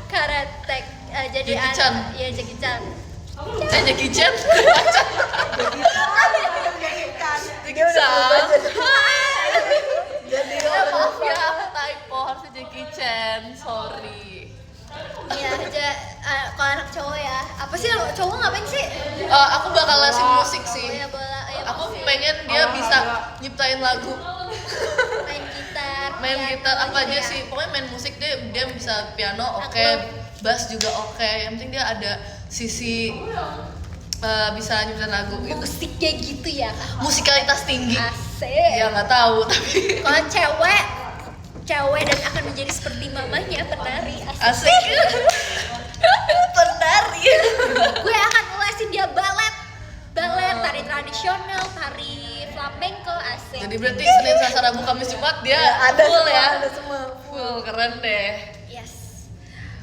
[SPEAKER 3] karate jadi
[SPEAKER 2] Jackie Chan.
[SPEAKER 3] Iya Jackie Chan.
[SPEAKER 2] Jackie Chan.
[SPEAKER 1] Dia udah berubah jadi
[SPEAKER 2] Maaf ya, aku typo, harusnya Jackie Chan. Sorry.
[SPEAKER 3] Iya aja kalau anak cowok ya. Apa sih cowok ngapain sih?
[SPEAKER 2] Aku bakal lesin musik sih.
[SPEAKER 3] Oh, ya bola, ya
[SPEAKER 2] Aku
[SPEAKER 3] musik.
[SPEAKER 2] pengen dia bisa nyiptain lagu,
[SPEAKER 3] main gitar.
[SPEAKER 2] main
[SPEAKER 3] piano,
[SPEAKER 2] gitar apa
[SPEAKER 3] gitu
[SPEAKER 2] aja
[SPEAKER 3] ya.
[SPEAKER 2] sih. Pokoknya main musik dia bisa piano oke, bass juga oke. Yang penting dia ada sisi bisa nyiptain lagu gitu.
[SPEAKER 3] Musiknya gitu ya.
[SPEAKER 2] Musikalitas tinggi.
[SPEAKER 3] Asik.
[SPEAKER 2] Ya nggak tahu tapi
[SPEAKER 3] Kalau cewek dan akan menjadi seperti mamanya penari. Asik.
[SPEAKER 2] asik. Penari.
[SPEAKER 3] Gue akan lesin dia balet, tari tradisional, tari flamenco, asik.
[SPEAKER 2] Jadi berarti Senin, Selasa, Rabu, Kamis, Jumat dia
[SPEAKER 1] ada
[SPEAKER 2] full
[SPEAKER 1] semua,
[SPEAKER 2] ya.
[SPEAKER 1] ada semua.
[SPEAKER 2] Full keren deh.
[SPEAKER 3] Yes.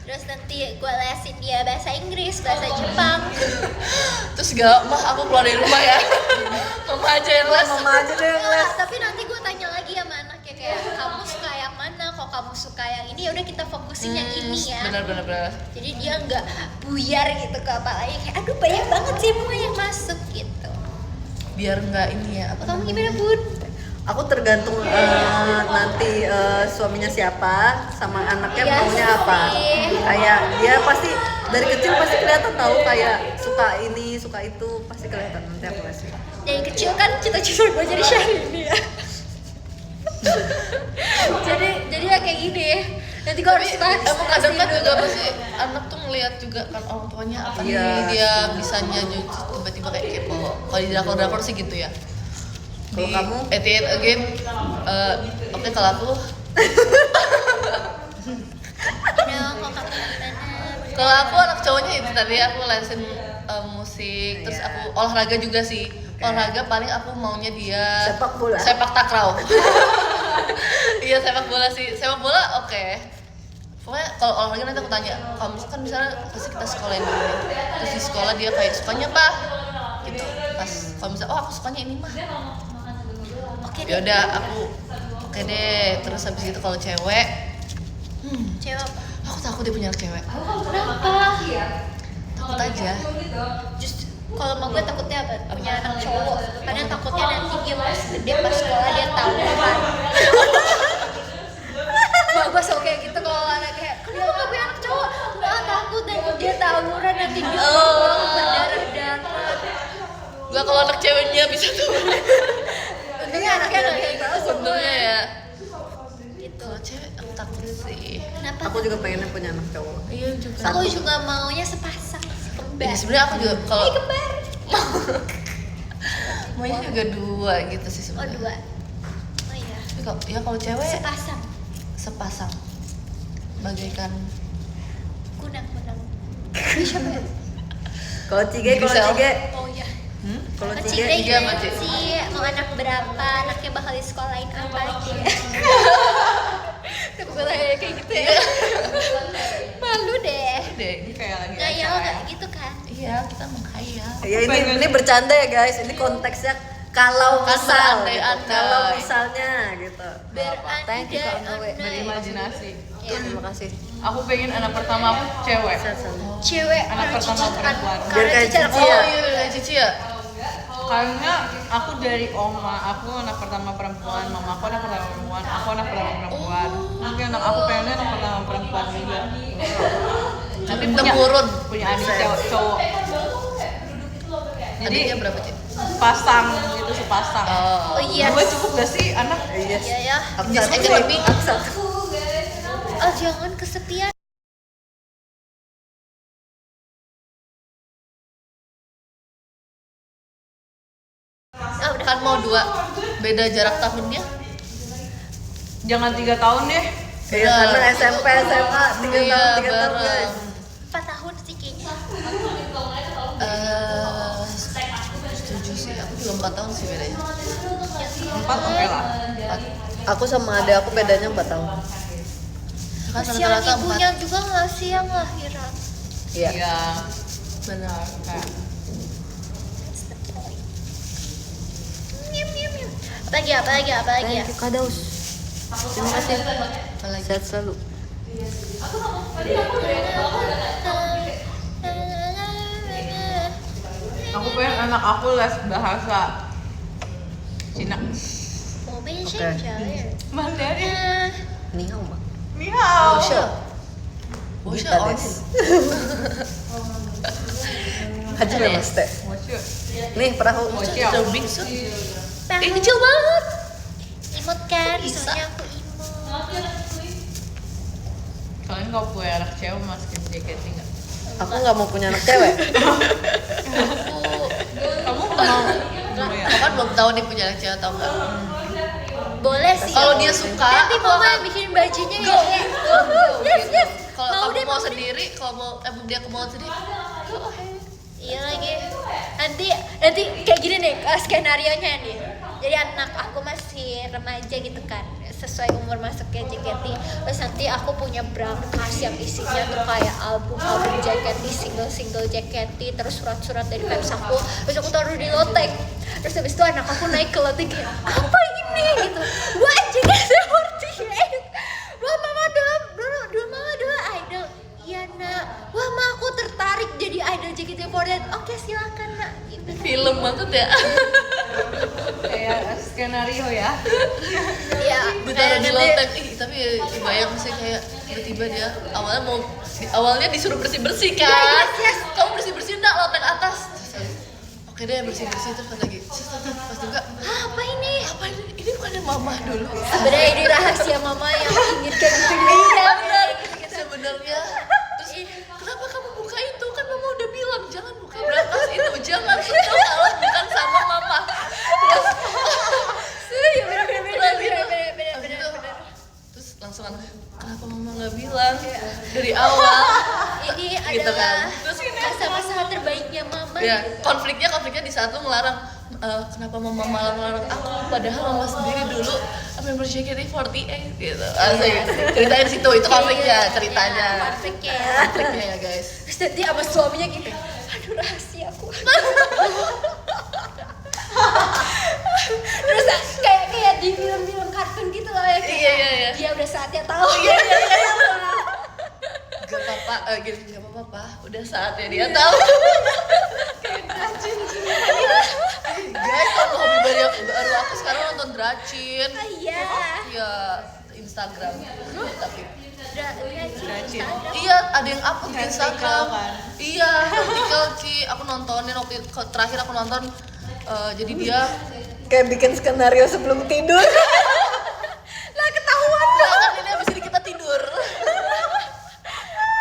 [SPEAKER 3] Terus nanti gue lesin dia bahasa Inggris, bahasa Jepang.
[SPEAKER 2] Terus gak, mah aku keluar dari rumah ya. Mama aja yang les.
[SPEAKER 1] Mama aja deh yang les.
[SPEAKER 3] Tapi nanti gue tanya lagi sama anaknya kayak kamu suka yang mana? Kok kamu suka yang ini? Ya udah kita fokusin yang ini ya.
[SPEAKER 2] Bener.
[SPEAKER 3] Jadi dia nggak buyar gitu ke apalagi kayak aduh banyak banget sih semua yang masuk gitu.
[SPEAKER 2] Biar nggak ini ya apa
[SPEAKER 3] Kamu
[SPEAKER 2] namanya?
[SPEAKER 3] gimana Bun?
[SPEAKER 1] Aku tergantung nanti suaminya siapa sama anaknya
[SPEAKER 3] Iya
[SPEAKER 1] maunya apa.
[SPEAKER 3] sih.
[SPEAKER 1] Kayak dia pasti dari kecil pasti kelihatan tahu kayak suka ini, suka itu pasti kelihatan nanti aku kasih.
[SPEAKER 3] Dari kecil kan cita-cita gue jadi Syahrini ya. jadi ya kayak gini. Nanti gue harus
[SPEAKER 2] Tapi emang kadang kan
[SPEAKER 3] dulu.
[SPEAKER 2] juga pasti anak tuh ngeliat juga kan orang tuanya apa nih
[SPEAKER 1] Iya.
[SPEAKER 2] dia bisanya tiba-tiba kayak kepo. Kalau di drakor sih gitu ya.
[SPEAKER 1] Kalau
[SPEAKER 2] Di
[SPEAKER 1] kamu?
[SPEAKER 2] 88 Again, oke kalau aku
[SPEAKER 3] Nah, kok kamu gimana?
[SPEAKER 2] Kalau aku anak cowoknya itu tadi aku lesin musik, terus
[SPEAKER 1] Iya.
[SPEAKER 2] aku olahraga juga sih. Olahraga paling aku maunya dia
[SPEAKER 1] Sepak bola.
[SPEAKER 2] sepak takraw. Iya sepak bola sih, sepak bola oke. Pokoknya kalau olahraga nanti aku tanya, kalau misalkan misalnya pasti kita sekolahin dulu ya. Terus di sekolah dia kayak sukanya apa? Gitu. Pas kalau misalnya aku sukanya ini mah.
[SPEAKER 3] Oke
[SPEAKER 2] Ya
[SPEAKER 3] deh.
[SPEAKER 2] udah aku oke deh. Terus habis itu kalau cewek,
[SPEAKER 3] Cewek apa?
[SPEAKER 2] aku takut dia punya anak cewek.
[SPEAKER 3] Kenapa?
[SPEAKER 2] Takut aja.
[SPEAKER 3] Justru kalau mau gue takutnya apa? Punya anak cowok. Karena takutnya nanti dia pas gede pas sekolah dia tahu kan. Mak gue selalu kayak gitu kalau anak kayak kenapa gak punya anak cowok? Nggak takut dan dia tawuran nanti dia berdarah-darah.
[SPEAKER 2] Gak kalau anak ceweknya bisa tuh.
[SPEAKER 3] Untungnya anaknya nggak kayak gitu.
[SPEAKER 2] Untungnya ya.
[SPEAKER 3] Gitu.
[SPEAKER 2] Kalau cewek aku takut sih.
[SPEAKER 3] Kenapa?
[SPEAKER 1] Aku juga pengennya punya anak cowok.
[SPEAKER 2] Iya juga.
[SPEAKER 3] Aku juga maunya sepasang kembar.
[SPEAKER 2] Ya, sebenarnya aku juga kalau
[SPEAKER 3] Ih, kembar.
[SPEAKER 2] maunya juga 2 gitu sih
[SPEAKER 3] Oh
[SPEAKER 2] sebenarnya.
[SPEAKER 3] 2. Oh iya.
[SPEAKER 2] Tapi kalau ya kalau cewek
[SPEAKER 3] Sepasang.
[SPEAKER 2] sepasang bagaikan
[SPEAKER 3] Kunang-kunang. Siapa ya?
[SPEAKER 1] Kalau Cige, kalau
[SPEAKER 2] Gisel.
[SPEAKER 1] Cige,
[SPEAKER 3] Oh iya.
[SPEAKER 1] kalau
[SPEAKER 3] Kecil
[SPEAKER 1] Cige,
[SPEAKER 2] Tiga sama Cik.
[SPEAKER 3] sih, mau anak berapa, anaknya bakal disekolahin apa aja. Tapi gue kayak gitu ya. Malu deh.
[SPEAKER 2] deh.
[SPEAKER 4] Ini kayak lagi
[SPEAKER 3] Ngayal
[SPEAKER 4] acara.
[SPEAKER 3] gak gitu kan?
[SPEAKER 2] Iya, kita menghayal.
[SPEAKER 1] ya ini bercanda ya guys. Ini konteksnya kalau
[SPEAKER 2] Kan
[SPEAKER 1] misal,
[SPEAKER 2] berandai-andai.
[SPEAKER 1] gitu. Kalau misalnya gitu. Thank you
[SPEAKER 3] Berandai
[SPEAKER 1] Kak Noe.
[SPEAKER 4] Berimajinasi.
[SPEAKER 3] Ya.
[SPEAKER 1] Terima kasih.
[SPEAKER 4] Aku pengen anak pertama aku cewek.
[SPEAKER 3] Cewek
[SPEAKER 4] Anak pertama perempuan.
[SPEAKER 1] Biar kayak
[SPEAKER 3] Cici
[SPEAKER 1] Cici
[SPEAKER 2] Oh
[SPEAKER 1] ya.
[SPEAKER 2] iya, kayak Cici ya.
[SPEAKER 4] Karena aku dari oma, aku anak pertama perempuan, mama aku anak pertama perempuan, aku anak pertama perempuan. Mungkin anak aku pengennya anak pertama perempuan juga.
[SPEAKER 2] Tapi temurun.
[SPEAKER 4] Punya adik cewek cowok. Jadi
[SPEAKER 2] Adiknya berapa, Cik?
[SPEAKER 4] pasang gitu sepasang.
[SPEAKER 3] Oh iya.
[SPEAKER 4] Gue cukup gak sih anak?
[SPEAKER 1] Yes.
[SPEAKER 3] Iya ya.
[SPEAKER 1] Aku
[SPEAKER 2] Yes,
[SPEAKER 1] satu
[SPEAKER 2] aja
[SPEAKER 1] sih.
[SPEAKER 2] lebih.
[SPEAKER 1] Aku satu.
[SPEAKER 3] Oh jangan kesepian. Ah udah.
[SPEAKER 2] Kan mau 2 beda jarak tahunnya.
[SPEAKER 4] Jangan 3 tahun deh.
[SPEAKER 1] Iya, karena SMP, SMA, 3
[SPEAKER 2] Iya,
[SPEAKER 1] tahun, 3 tahun
[SPEAKER 2] bareng.
[SPEAKER 1] guys.
[SPEAKER 3] 4 tahun sih kayaknya.
[SPEAKER 2] Setuju sih, aku juga 4 tahun sih bedanya.
[SPEAKER 4] 4 oke lah.
[SPEAKER 2] 4.
[SPEAKER 1] Aku sama adik aku bedanya 4 tahun.
[SPEAKER 2] Kan
[SPEAKER 3] Kasihan
[SPEAKER 2] rata-rata
[SPEAKER 3] ibunya
[SPEAKER 2] 4.
[SPEAKER 3] juga nggak sih yang lahiran.
[SPEAKER 1] Iya.
[SPEAKER 4] Iya.
[SPEAKER 2] Benar.
[SPEAKER 4] Kayak
[SPEAKER 3] That's the point. Miam, miam, miam. Apalagi ya?
[SPEAKER 1] Thank you Kak Daus. Terima kasih.
[SPEAKER 2] Apalagi
[SPEAKER 1] Sehat selalu.
[SPEAKER 4] aku pengen anak aku les bahasa Cina.
[SPEAKER 3] 我被谁找人？
[SPEAKER 4] Mandarin.
[SPEAKER 1] Ni hao ma.
[SPEAKER 4] Ni hao.
[SPEAKER 1] Bosha.
[SPEAKER 2] Bosha
[SPEAKER 1] Kita
[SPEAKER 2] on.
[SPEAKER 1] des. Hajime maste.
[SPEAKER 4] Mochi.
[SPEAKER 1] Nih perahu.
[SPEAKER 4] Mochi.
[SPEAKER 2] Udah bingsu.
[SPEAKER 3] Tahu.
[SPEAKER 2] Kecil banget.
[SPEAKER 3] Imut kan?
[SPEAKER 2] Bisa.
[SPEAKER 3] Soalnya aku imut.
[SPEAKER 4] Kalian kalau punya anak cewek masukin JKT nggak?
[SPEAKER 1] Aku nggak mau punya anak cewek.
[SPEAKER 4] Kamu nggak mau?
[SPEAKER 2] Aku kan belum tahu nih punya anak cewek atau enggak.
[SPEAKER 3] Boleh sih.
[SPEAKER 2] Kalau dia suka,
[SPEAKER 3] Nanti
[SPEAKER 2] aku
[SPEAKER 3] mama
[SPEAKER 2] akan
[SPEAKER 3] bikin bajunya ya.
[SPEAKER 2] go.
[SPEAKER 3] Yes, yes.
[SPEAKER 2] Kalau
[SPEAKER 3] Mau
[SPEAKER 2] kamu
[SPEAKER 3] deh,
[SPEAKER 2] mau
[SPEAKER 3] mau deh.
[SPEAKER 2] sendiri, kalau mau dia mau sendiri.
[SPEAKER 3] Iya lagi. Nanti kayak gini nih skenario nya nih. Jadi anak aku masih remaja gitu kan, sesuai umur masuknya JKT. Terus nanti aku punya brankas yang isinya tuh kayak album JKT, single JKT, terus surat-surat dari fans aku. Terus aku taruh di loteng. Terus habis itu anak aku naik ke loteng kayak apa ini gitu. Wah JKT48. Wah mama dulu mama dulu idol. Iya nak. Wah ma aku tertarik jadi idol JKT48. Oke silakan nak. Gitu.
[SPEAKER 2] Film banget ya.
[SPEAKER 4] Kayak skenario ya.
[SPEAKER 3] Iya.
[SPEAKER 2] Ditaruh di
[SPEAKER 3] nanti-
[SPEAKER 2] loteng. Ih, tapi bayang sih kayak tiba-tiba dia awalnya disuruh bersih-bersih kan. Kamu bersih-bersih enggak loteng atas? Terus, oke deh bersih-bersih terus pas lagi. Pas juga
[SPEAKER 3] Apa ini?
[SPEAKER 2] apa ini? Ini bukannya mama dulu.
[SPEAKER 3] Sebenarnya ini rahasia mama yang inginkan untuk
[SPEAKER 2] Iya benar. Sebenarnya terus kenapa kamu buka itu? Kan mama udah bilang jangan buka brankas itu, jangan sentuh alat bukan sama mama. Terus
[SPEAKER 3] Iya benar.
[SPEAKER 2] terus langsung kenapa mama nggak bilang dari awal?
[SPEAKER 3] Ini
[SPEAKER 2] Gitu
[SPEAKER 3] adalah
[SPEAKER 2] kan. Terus
[SPEAKER 3] masa-masa terbaiknya mama.
[SPEAKER 2] ya konfliknya di saat lu ngelarang kenapa mama malah ngelarang aku padahal mama sendiri dulu member JKT48 gitu. Asik. Ceritain situ itu konfliknya, ceritanya. Konfliknya ya guys.
[SPEAKER 3] Terus nanti sama suaminya gitu. Aduh rahasia aku. Terus kayak di film-film kartun gitu loh ya kayak
[SPEAKER 2] Iya.
[SPEAKER 3] dia udah saatnya tahu.
[SPEAKER 2] Iya. gini, nggak apa-apa pak, udah saatnya dia tahu. Guys, kalau hobi baru aku sekarang nonton Dracin.
[SPEAKER 3] Iya.
[SPEAKER 2] Iya, Instagram. Tapi
[SPEAKER 3] Dracin.
[SPEAKER 2] iya, ada yang upload di Instagram.
[SPEAKER 4] kan?
[SPEAKER 2] Iya, vertical Ci. Aku nontonin waktu terakhir aku nonton. Jadi dia
[SPEAKER 1] Kayak bikin skenario sebelum tidur.
[SPEAKER 3] Lah ketahuan.
[SPEAKER 2] nggak kan ini abis ini kita tidur.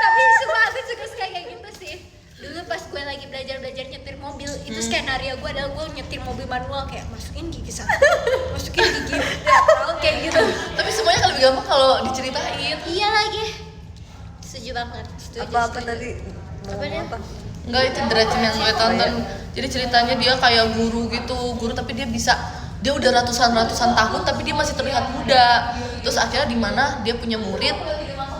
[SPEAKER 3] Tapi sumpah aku suka kayak gitu sih. Dulu pas gue lagi belajar nyetir mobil, itu skenario gue adalah gue nyetir mobil manual kayak masukin gigi satu, masukin gigi tahu kayak gitu.
[SPEAKER 2] Tapi semuanya kan lebih gampang kalau diceritain.
[SPEAKER 3] Iya lagi. Setuju banget. Setuju.
[SPEAKER 1] Apa
[SPEAKER 3] setuju.
[SPEAKER 1] tadi? Mau
[SPEAKER 3] Apa dia?
[SPEAKER 1] apa?
[SPEAKER 2] Enggak, itu Dracin yang gue tonton. Jadi ceritanya dia kayak guru gitu, guru tapi dia udah ratusan tahun tapi dia masih terlihat muda. Terus akhirnya di mana dia punya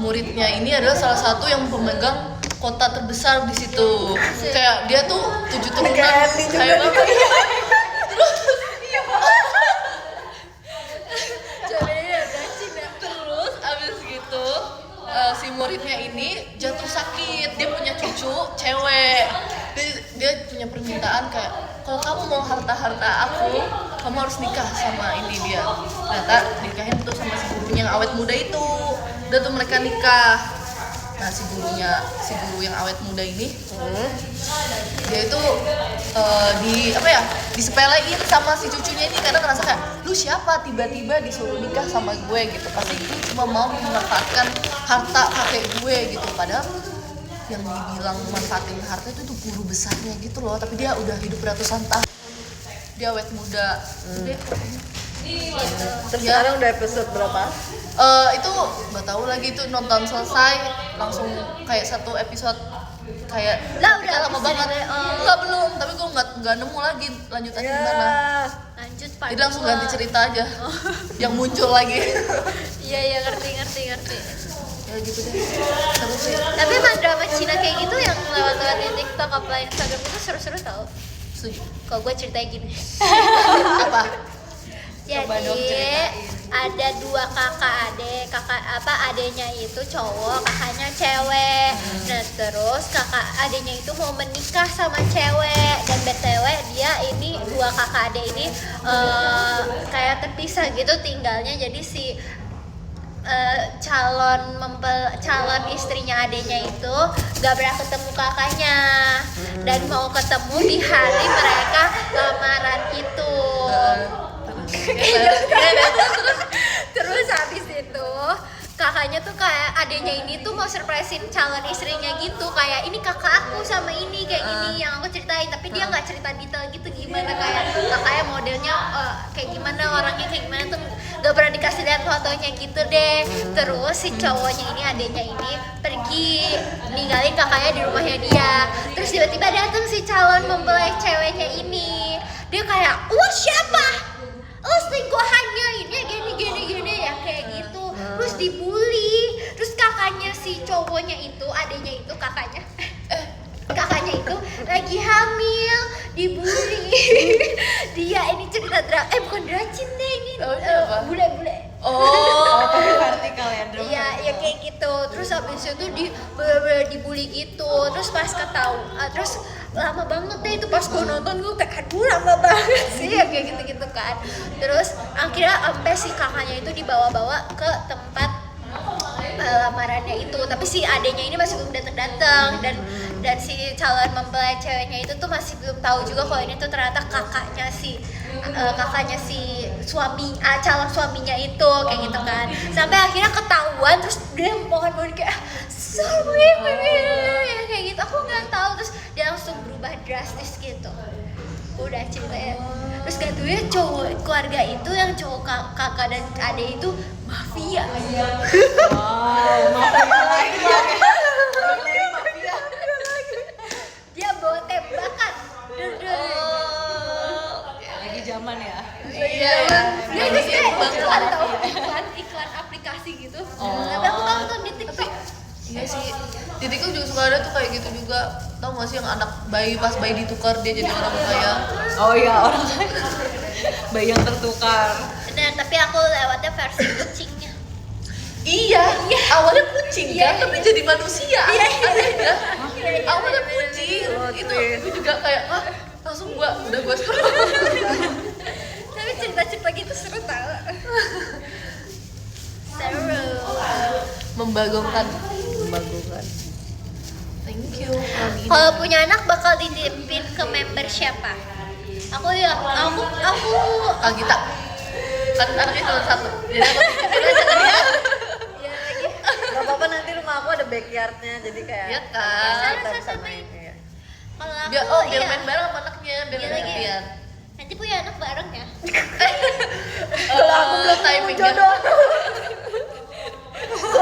[SPEAKER 2] muridnya ini adalah salah satu yang pemegang kota terbesar di situ. Kayak dia tuh 7 turunan.
[SPEAKER 1] Kayak Andy juga
[SPEAKER 2] Kayak
[SPEAKER 1] nih.
[SPEAKER 2] bapak. Terus abis gitu si muridnya ini jatuh sakit, dia punya cucu cewek, dia punya permintaan kayak kalau kamu mau harta aku, kamu harus nikah sama ini dia. Ternyata nikahin tuh sama si gurunya yang awet muda itu. Udah tuh mereka nikah. Nah si guru yang awet muda ini dia itu disepelein sama si cucunya ini karena ngerasa kayak lu siapa tiba-tiba disuruh nikah sama gue gitu, pasti lu cuma mau memanfaatkan harta kakek gue gitu. Padahal yang dibilang manfaatin harta itu tuh guru besarnya gitu loh, tapi dia udah hidup ratusan tahun, dia awet muda.
[SPEAKER 1] Terus
[SPEAKER 2] Ya.
[SPEAKER 1] sekarang udah episode berapa?
[SPEAKER 2] Itu nggak tahu lagi, itu nonton selesai langsung kayak satu episode kayak
[SPEAKER 3] Lah, udah
[SPEAKER 2] lama
[SPEAKER 3] habis
[SPEAKER 2] banget.
[SPEAKER 3] dari-
[SPEAKER 2] Enggak, belum, tapi gue nggak nemu lagi lanjutannya gimana.
[SPEAKER 3] Lanjut part
[SPEAKER 2] Jadi langsung
[SPEAKER 3] 2.
[SPEAKER 2] ganti cerita aja. Yang muncul lagi.
[SPEAKER 3] Iya ngerti.
[SPEAKER 2] Ya gitu deh. Seru sih.
[SPEAKER 3] Tapi emang drama Cina kayak gitu yang lewat-lewat di TikTok apa Instagram itu seru-seru tau.
[SPEAKER 2] Setuju.
[SPEAKER 3] Kalau gue ceritanya gini.
[SPEAKER 2] Apa?
[SPEAKER 4] Coba dong
[SPEAKER 3] Jadi
[SPEAKER 4] ceritain.
[SPEAKER 3] ada 2 adenya itu cowok, kakaknya cewek. Nah terus adenya itu mau menikah sama cewek, dan BTW dia ini 2 kakak ade ini kayak terpisah gitu tinggalnya. Jadi si calon istrinya adenya itu gak pernah ketemu kakaknya, dan mau ketemu di hari mereka lamaran itu. Terus habis itu kakaknya tuh kayak adenya ini tuh mau surprisein calon istrinya gitu, kayak ini kakak aku sama ini kayak gini yang aku ceritain, tapi dia nggak cerita detail gitu gimana kayak kakaknya modelnya kayak gimana, orangnya kayak gimana tuh gak pernah dikasih lihat fotonya gitu deh. Terus si cowoknya ini adenya ini pergi ninggalin kakaknya di rumahnya dia. Terus tiba-tiba datang si calon mempelai ceweknya ini, dia kayak wah siapa? Oh selingkuhannya ini gini ya kayak gitu. Terus dibully. Terus kakaknya si cowoknya itu, adenya itu kakaknya itu lagi hamil, dibully. Dia ini cerita bukan Dracin deh ini.
[SPEAKER 2] Oh, ini apa?
[SPEAKER 3] Bule-bule.
[SPEAKER 2] Oh.
[SPEAKER 4] Tapi vertikal ya drama.
[SPEAKER 3] Iya kayak gitu. Terus habis itu bener-bener dibully gitu. Terus pas terus lama banget deh itu pas gue nonton, gue kayak aduh lama banget sih ya kayak gitu-gitu kan. Terus akhirnya sampai si kakaknya itu dibawa-bawa ke tempat lamarannya itu, tapi si adenya ini masih belum datang dan si calon mempelai ceweknya itu tuh masih belum tahu juga kalau ini tuh ternyata kakaknya si calon suaminya itu kayak gitu kan. Sampai akhirnya ketahuan, terus dia mohon kayak sorry ya kayak gitu, aku nggak tahu. Terus dia langsung berubah drastis gitu. Udah ceritanya. Terus katanya cowok keluarga itu yang cowok kakak dan adik itu mafia.
[SPEAKER 4] Wow, mafia lagi ya.
[SPEAKER 3] Dia bawa tembakan.
[SPEAKER 4] Lagi zaman ya.
[SPEAKER 2] Iya.
[SPEAKER 3] Dia terus kayak iklan tau, iklan aplikasi gitu. Tapi aku tahu di TikTok.
[SPEAKER 2] Iya sih. Di TikTok juga suka ada tuh kayak gitu juga. Tahu gak sih yang anak bayi pas bayi ditukar dia jadi orang kaya?
[SPEAKER 4] Oh iya, orang bayi yang tertukar.
[SPEAKER 3] Nah, tapi aku lewatnya versi kucingnya.
[SPEAKER 2] Iya.
[SPEAKER 3] Iya.
[SPEAKER 2] awalnya kucing kan, tapi jadi manusia. Anehnya. Awalnya kucing, itu gue juga kayak langsung udah gua seru.
[SPEAKER 3] Tapi cerita-cerita gitu seru tau. Seru.
[SPEAKER 2] Membagongkan. Thank you.
[SPEAKER 3] Kalau punya anak bakal dititipin ke member siapa? Aku
[SPEAKER 2] Agita. Kan anaknya cuma satu. Jadi aku titipin aja tadi ya.
[SPEAKER 3] ya lagi.
[SPEAKER 1] Gak apa-apa, nanti rumah aku ada backyardnya, jadi kayak
[SPEAKER 2] Iya kan?
[SPEAKER 1] kita bisa main. Iya.
[SPEAKER 3] Kalau aku
[SPEAKER 2] Biar
[SPEAKER 3] iya.
[SPEAKER 2] main bareng sama anaknya, biar
[SPEAKER 3] Iya
[SPEAKER 2] nggak
[SPEAKER 3] lagi.
[SPEAKER 2] gantian.
[SPEAKER 3] Nanti punya anak bareng ya.
[SPEAKER 2] Kalau aku belum timingnya.
[SPEAKER 1] Kalau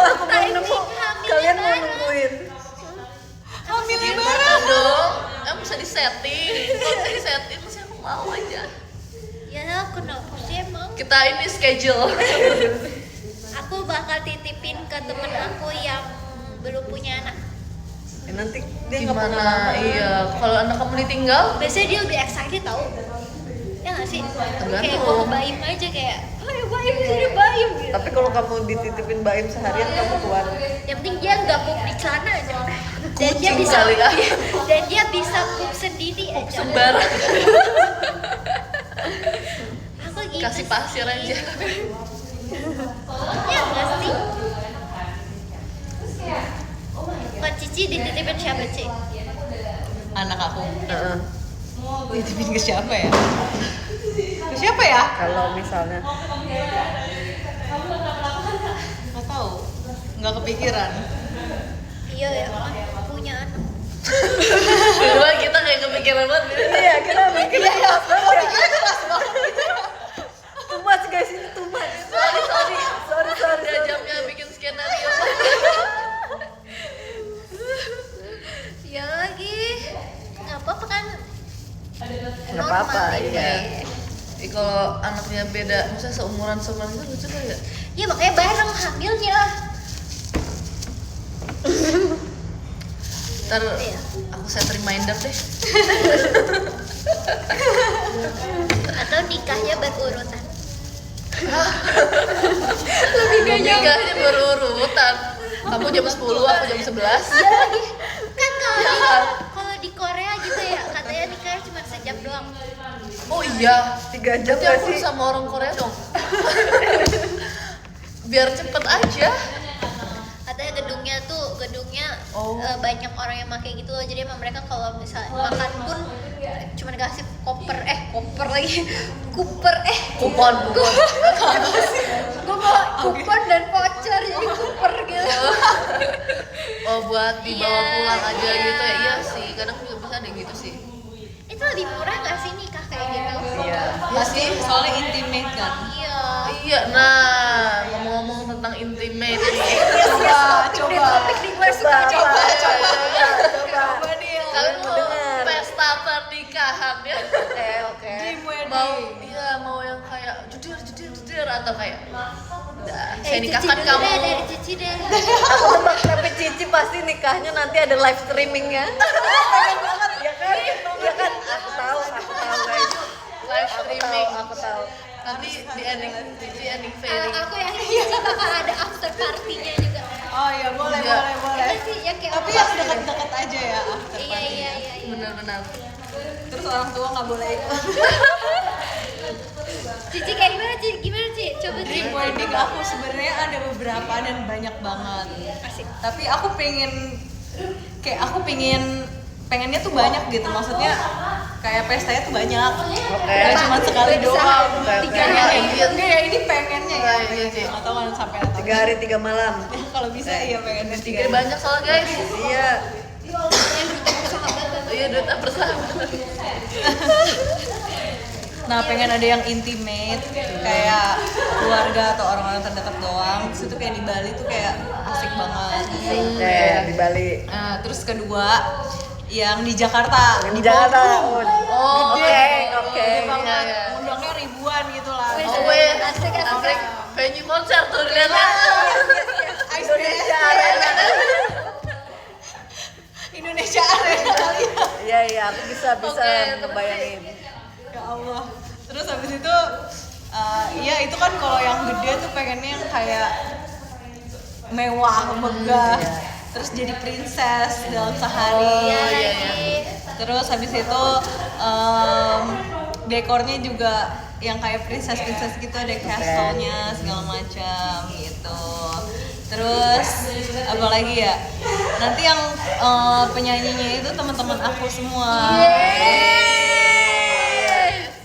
[SPEAKER 1] aku belum nemu,
[SPEAKER 3] Hamilnya
[SPEAKER 1] kalian mau
[SPEAKER 3] bareng.
[SPEAKER 1] nungguin.
[SPEAKER 4] Hamilnya
[SPEAKER 2] Bareng dong. Emang bisa disetting. Kalau bisa disetting pasti aku mau aja.
[SPEAKER 3] Ya kenapa sih emang?
[SPEAKER 2] Kita ini schedule.
[SPEAKER 3] Aku bakal titipin ke temen aku yang belum punya anak.
[SPEAKER 1] Nanti dia nggak pernah
[SPEAKER 2] Gimana? Iya, kalau anak kamu ditinggal,
[SPEAKER 3] Biasanya dia lebih excited tau. Ya nggak sih?
[SPEAKER 2] Tergantung.
[SPEAKER 3] Kayak gua ke Baim aja kayak, ayo Baim sini Baim. Gitu.
[SPEAKER 1] Tapi kalau kamu dititipin Baim seharian, kamu keluar.
[SPEAKER 3] Yang penting dia nggak pup di celana aja. Dan dia
[SPEAKER 2] Kucing
[SPEAKER 3] bisa
[SPEAKER 2] kali ya.
[SPEAKER 3] dan dia bisa pup sendiri aja.
[SPEAKER 2] sembarang
[SPEAKER 3] Aku gitu.
[SPEAKER 2] kasih pasir aja.
[SPEAKER 3] Ya nggak sih? Kak Cici dititipin siapa Ci?
[SPEAKER 4] anak aku.
[SPEAKER 1] Heeh.
[SPEAKER 4] Dititipin ke siapa ya? Ke siapa ya?
[SPEAKER 1] Kalau misalnya
[SPEAKER 4] Nggak tahu. Nggak kepikiran.
[SPEAKER 3] Iya ya, punya anak.
[SPEAKER 2] Kedua kita kayak kepikiran banget.
[SPEAKER 1] iya kita bikin keras banget. Too much guys, ini too much. Sorry.
[SPEAKER 2] Dia jamnya bikin skenario.
[SPEAKER 3] Ya lagi. Nggak apa-apa kan?
[SPEAKER 1] Nggak apa-apa,
[SPEAKER 3] Normal ini.
[SPEAKER 1] iya.
[SPEAKER 2] Kalau anaknya beda, misalnya seumuran itu lucu kali ya?
[SPEAKER 3] Ya makanya bareng hamilnya.
[SPEAKER 2] Ntar
[SPEAKER 3] Iya.
[SPEAKER 2] aku set reminder deh.
[SPEAKER 3] Atau nikahnya berurutan.
[SPEAKER 2] Nikahnya berurutan. Kamu jam 10, aku jam 11.
[SPEAKER 3] Ya lagi. Kan kalau di Korea gitu ya, katanya nikahnya cuma sejam doang.
[SPEAKER 2] Oh iya,
[SPEAKER 1] 3 jam
[SPEAKER 2] berarti
[SPEAKER 1] gak
[SPEAKER 2] aku
[SPEAKER 1] sih?
[SPEAKER 2] sama orang Korea dong. Biar cepet aja.
[SPEAKER 3] Katanya gedungnya
[SPEAKER 2] Oh.
[SPEAKER 3] banyak orang yang pakai gitu loh. Jadi emang mereka kalau misalnya makan pun cuma dikasih koper lagi.
[SPEAKER 2] Kupon.
[SPEAKER 3] Gue mau kupon dan voucher jadi kuper gitu.
[SPEAKER 2] Oh buat dibawa
[SPEAKER 3] Iya.
[SPEAKER 2] pulang aja gitu ya. Iya sih, kadang juga bisa ada gitu sih.
[SPEAKER 3] Itu lebih murah gak sih nikah kayak gitu?
[SPEAKER 1] Iya.
[SPEAKER 4] Pasti soalnya intimate kan.
[SPEAKER 3] Iya.
[SPEAKER 2] Iya, nah ngomong-ngomong tentang intimate nih.
[SPEAKER 4] Coba.
[SPEAKER 3] Topik di gue suka
[SPEAKER 1] Coba.
[SPEAKER 2] Kalian mau
[SPEAKER 1] Dengar.
[SPEAKER 2] pesta pernikahan ya?
[SPEAKER 1] Oke.
[SPEAKER 4] Dream wedding.
[SPEAKER 2] Mau yang kayak judir atau kayak udah saya
[SPEAKER 3] Cici
[SPEAKER 2] nikahkan
[SPEAKER 3] dulu
[SPEAKER 2] kamu.
[SPEAKER 3] deh, dari Cici deh.
[SPEAKER 1] Aku tebak, tapi Cici pasti nikahnya nanti ada live streamingnya. Pengen banget, ya kan? Ya kan? Aku tahu guys.
[SPEAKER 2] Live streaming.
[SPEAKER 1] Aku tahu.
[SPEAKER 2] Nanti di ending Cici ending
[SPEAKER 3] Ah,
[SPEAKER 2] failing.
[SPEAKER 3] aku yakin Cici bakal ada after party-nya juga.
[SPEAKER 4] Oh iya boleh.
[SPEAKER 3] Iya sih, yang kayak
[SPEAKER 4] Tapi yang dekat-dekat aja ya after
[SPEAKER 3] Iya.
[SPEAKER 4] party.
[SPEAKER 2] Benar-benar.
[SPEAKER 4] Terus orang tua nggak boleh ikut.
[SPEAKER 3] Cici kayak gimana Ci? Coba Ci.
[SPEAKER 4] Dream wedding aku sebenarnya ada beberapa dan banyak banget.
[SPEAKER 3] Asik.
[SPEAKER 4] Tapi aku pengennya tuh banyak gitu. Maksudnya kayak pestanya tuh banyak. Gak cuma sekali doang.
[SPEAKER 1] Oke.
[SPEAKER 4] Enggak ya ini pengennya ya.
[SPEAKER 2] Iya, Ci.
[SPEAKER 4] Atau kan sampai
[SPEAKER 1] 3 hari 3 malam.
[SPEAKER 4] kalau bisa iya pengennya 3
[SPEAKER 2] Jadi banyak soalnya guys.
[SPEAKER 1] Iya.
[SPEAKER 2] Iya duit persahabatan.
[SPEAKER 4] Nah pengen ada yang intimate kayak keluarga atau orang-orang terdekat doang. Terus itu kayak di Bali tuh kayak asik banget.
[SPEAKER 1] Di Bali.
[SPEAKER 4] Nah, terus kedua yang di Jakarta.
[SPEAKER 1] Di Jakarta.
[SPEAKER 2] Oh,
[SPEAKER 1] Oke.
[SPEAKER 4] Gede banget.
[SPEAKER 2] Iya.
[SPEAKER 4] Undangnya ribuan gitu lah.
[SPEAKER 2] Oh weh, asik. Venue konser tuh lihat.
[SPEAKER 1] Indonesia Arena.
[SPEAKER 4] Indonesia Arena kali ya.
[SPEAKER 1] Iya, aku bisa
[SPEAKER 2] Oke,
[SPEAKER 1] ngebayangin.
[SPEAKER 4] Ya Allah. Terus habis itu iya itu kan kalau yang gede tuh pengennya yang kayak mewah, megah. Terus jadi princess dalam sehari.
[SPEAKER 3] Iya
[SPEAKER 1] iya,
[SPEAKER 3] lagi.
[SPEAKER 4] Terus habis itu dekornya juga yang kayak princess gitu, ada castle-nya segala macam gitu. Terus apalagi ya? Nanti yang penyanyinya itu teman-teman aku semua.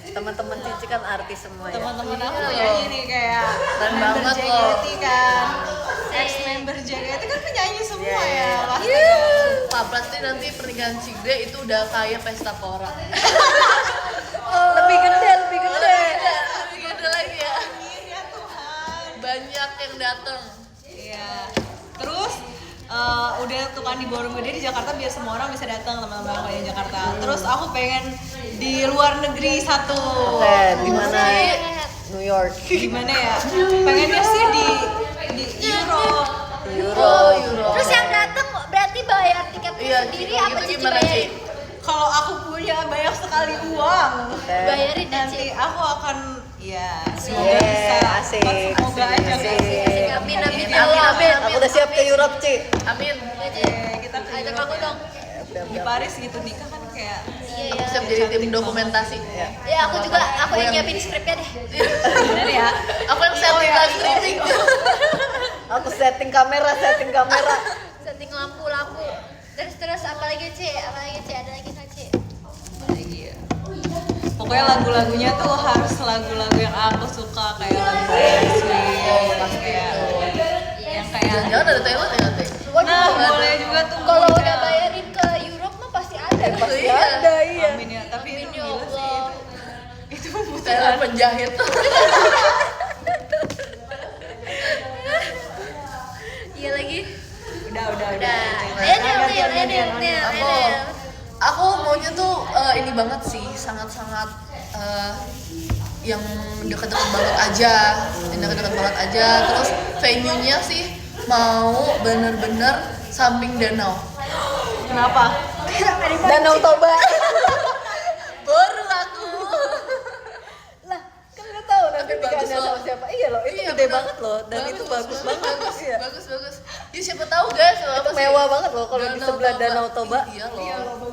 [SPEAKER 1] Teman-teman Cici kan artis semua ya.
[SPEAKER 4] Teman-teman aku penyanyi nih kayak
[SPEAKER 1] Keren
[SPEAKER 4] member
[SPEAKER 1] banget loh.
[SPEAKER 4] JKT kan. Ex member JKT kan penyanyi semua
[SPEAKER 1] Iya,
[SPEAKER 4] ya. Pasti.
[SPEAKER 1] Pak pasti nanti pernikahan Cigre itu udah kayak pesta pora.
[SPEAKER 2] Lebih gede.
[SPEAKER 1] Lebih gede lagi ya.
[SPEAKER 4] Amin ya Tuhan.
[SPEAKER 1] Banyak yang datang.
[SPEAKER 4] Iya. Terus udah tuh kan di ballroom gede di Jakarta biar semua orang bisa datang teman-teman aku di Jakarta. Terus aku pengen di luar negeri satu.
[SPEAKER 1] Oke, di mana? New York.
[SPEAKER 4] Gimana ya? Pengennya sih di Europe.
[SPEAKER 1] Euro.
[SPEAKER 3] Terus yang datang berarti bayar tiketnya
[SPEAKER 1] Iya,
[SPEAKER 3] sendiri
[SPEAKER 1] gitu
[SPEAKER 3] apa Cici
[SPEAKER 1] gimana, Ci?
[SPEAKER 3] bayarin?
[SPEAKER 4] Kalau aku punya banyak sekali uang,
[SPEAKER 3] Bayarin ya,
[SPEAKER 4] nanti
[SPEAKER 3] Ci.
[SPEAKER 4] aku akan ya semoga bisa.
[SPEAKER 1] asik,
[SPEAKER 4] Semoga aja
[SPEAKER 1] asik.
[SPEAKER 4] guys.
[SPEAKER 3] Amin, amin,
[SPEAKER 1] Amin. Aku udah siap ke Europe, Ci.
[SPEAKER 2] Amin.
[SPEAKER 4] Kita ke
[SPEAKER 3] Ajak
[SPEAKER 4] Europe
[SPEAKER 3] aku
[SPEAKER 4] ya.
[SPEAKER 3] dong.
[SPEAKER 4] Di Paris gitu nikah kan kayak
[SPEAKER 3] Iya,
[SPEAKER 1] Aku
[SPEAKER 3] iya.
[SPEAKER 1] siap jadi tim dokumentasi.
[SPEAKER 3] Ya aku juga, aku yang nyiapin skripnya deh.
[SPEAKER 4] bener ya.
[SPEAKER 1] Aku yang setting live streaming.
[SPEAKER 2] Aku setting kamera.
[SPEAKER 3] Setting lampu. Terus apa lagi Ci? Ada lagi nggak Ci?
[SPEAKER 4] Iya. Pokoknya lagu-lagunya tuh harus lagu-lagu yang aku suka kayak lagu Taylor Swift, kayak yang kayak
[SPEAKER 1] Jangan ada Taylor ya nanti.
[SPEAKER 4] nah boleh juga tuh
[SPEAKER 3] Kalau
[SPEAKER 4] Monica.
[SPEAKER 3] udah bayarin ke Europe mah pasti ada.
[SPEAKER 1] Pasti ada.
[SPEAKER 4] Amin ya, tapi itu
[SPEAKER 3] Amin ya
[SPEAKER 4] gila sih
[SPEAKER 3] Allah.
[SPEAKER 4] itu
[SPEAKER 1] Taylor
[SPEAKER 4] membutuhkan
[SPEAKER 1] penjahit.
[SPEAKER 3] Iya lagi.
[SPEAKER 4] udah
[SPEAKER 1] Aku maunya tuh ini banget sih, sangat-sangat yang deket-deket banget aja, Terus venue-nya sih mau bener-bener samping danau.
[SPEAKER 4] kenapa?
[SPEAKER 2] Danau Toba.
[SPEAKER 1] Baru aku.
[SPEAKER 2] Lah, kan nggak tahu nanti
[SPEAKER 1] Tapi bagus
[SPEAKER 2] nikahnya
[SPEAKER 1] loh.
[SPEAKER 2] sama siapa. Iya loh, itu
[SPEAKER 1] Iya,
[SPEAKER 2] gede
[SPEAKER 1] bener.
[SPEAKER 2] banget loh dan itu bagus banget. Iya.
[SPEAKER 1] Bagus. Ya siapa tahu guys,
[SPEAKER 2] Itu
[SPEAKER 1] apa sih?
[SPEAKER 2] mewah banget loh kalau di
[SPEAKER 1] Danau
[SPEAKER 2] sebelah
[SPEAKER 1] Toba.
[SPEAKER 2] Danau Toba.
[SPEAKER 1] Iya loh.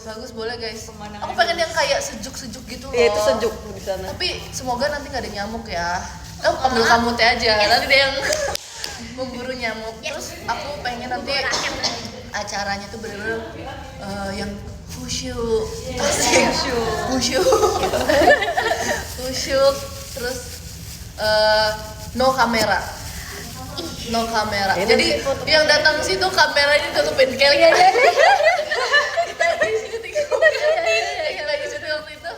[SPEAKER 1] Bagus boleh guys.
[SPEAKER 4] Pemandangan
[SPEAKER 1] Aku pengen yang kayak sejuk-sejuk gitu loh.
[SPEAKER 2] Iya, itu sejuk di sana.
[SPEAKER 1] Tapi semoga nanti nggak ada nyamuk ya. Panggil kamu teh aja. Nanti dia yang memburu nyamuk. Terus aku pengen nanti acaranya tuh bener-bener yang khusyuk. Khusyuk. Terus no kamera.
[SPEAKER 2] Ini
[SPEAKER 1] Jadi
[SPEAKER 2] nanti foto-
[SPEAKER 1] yang datang situ kameranya tutupin kayak kita lagi syuting. Kita lagi syuting waktu itu.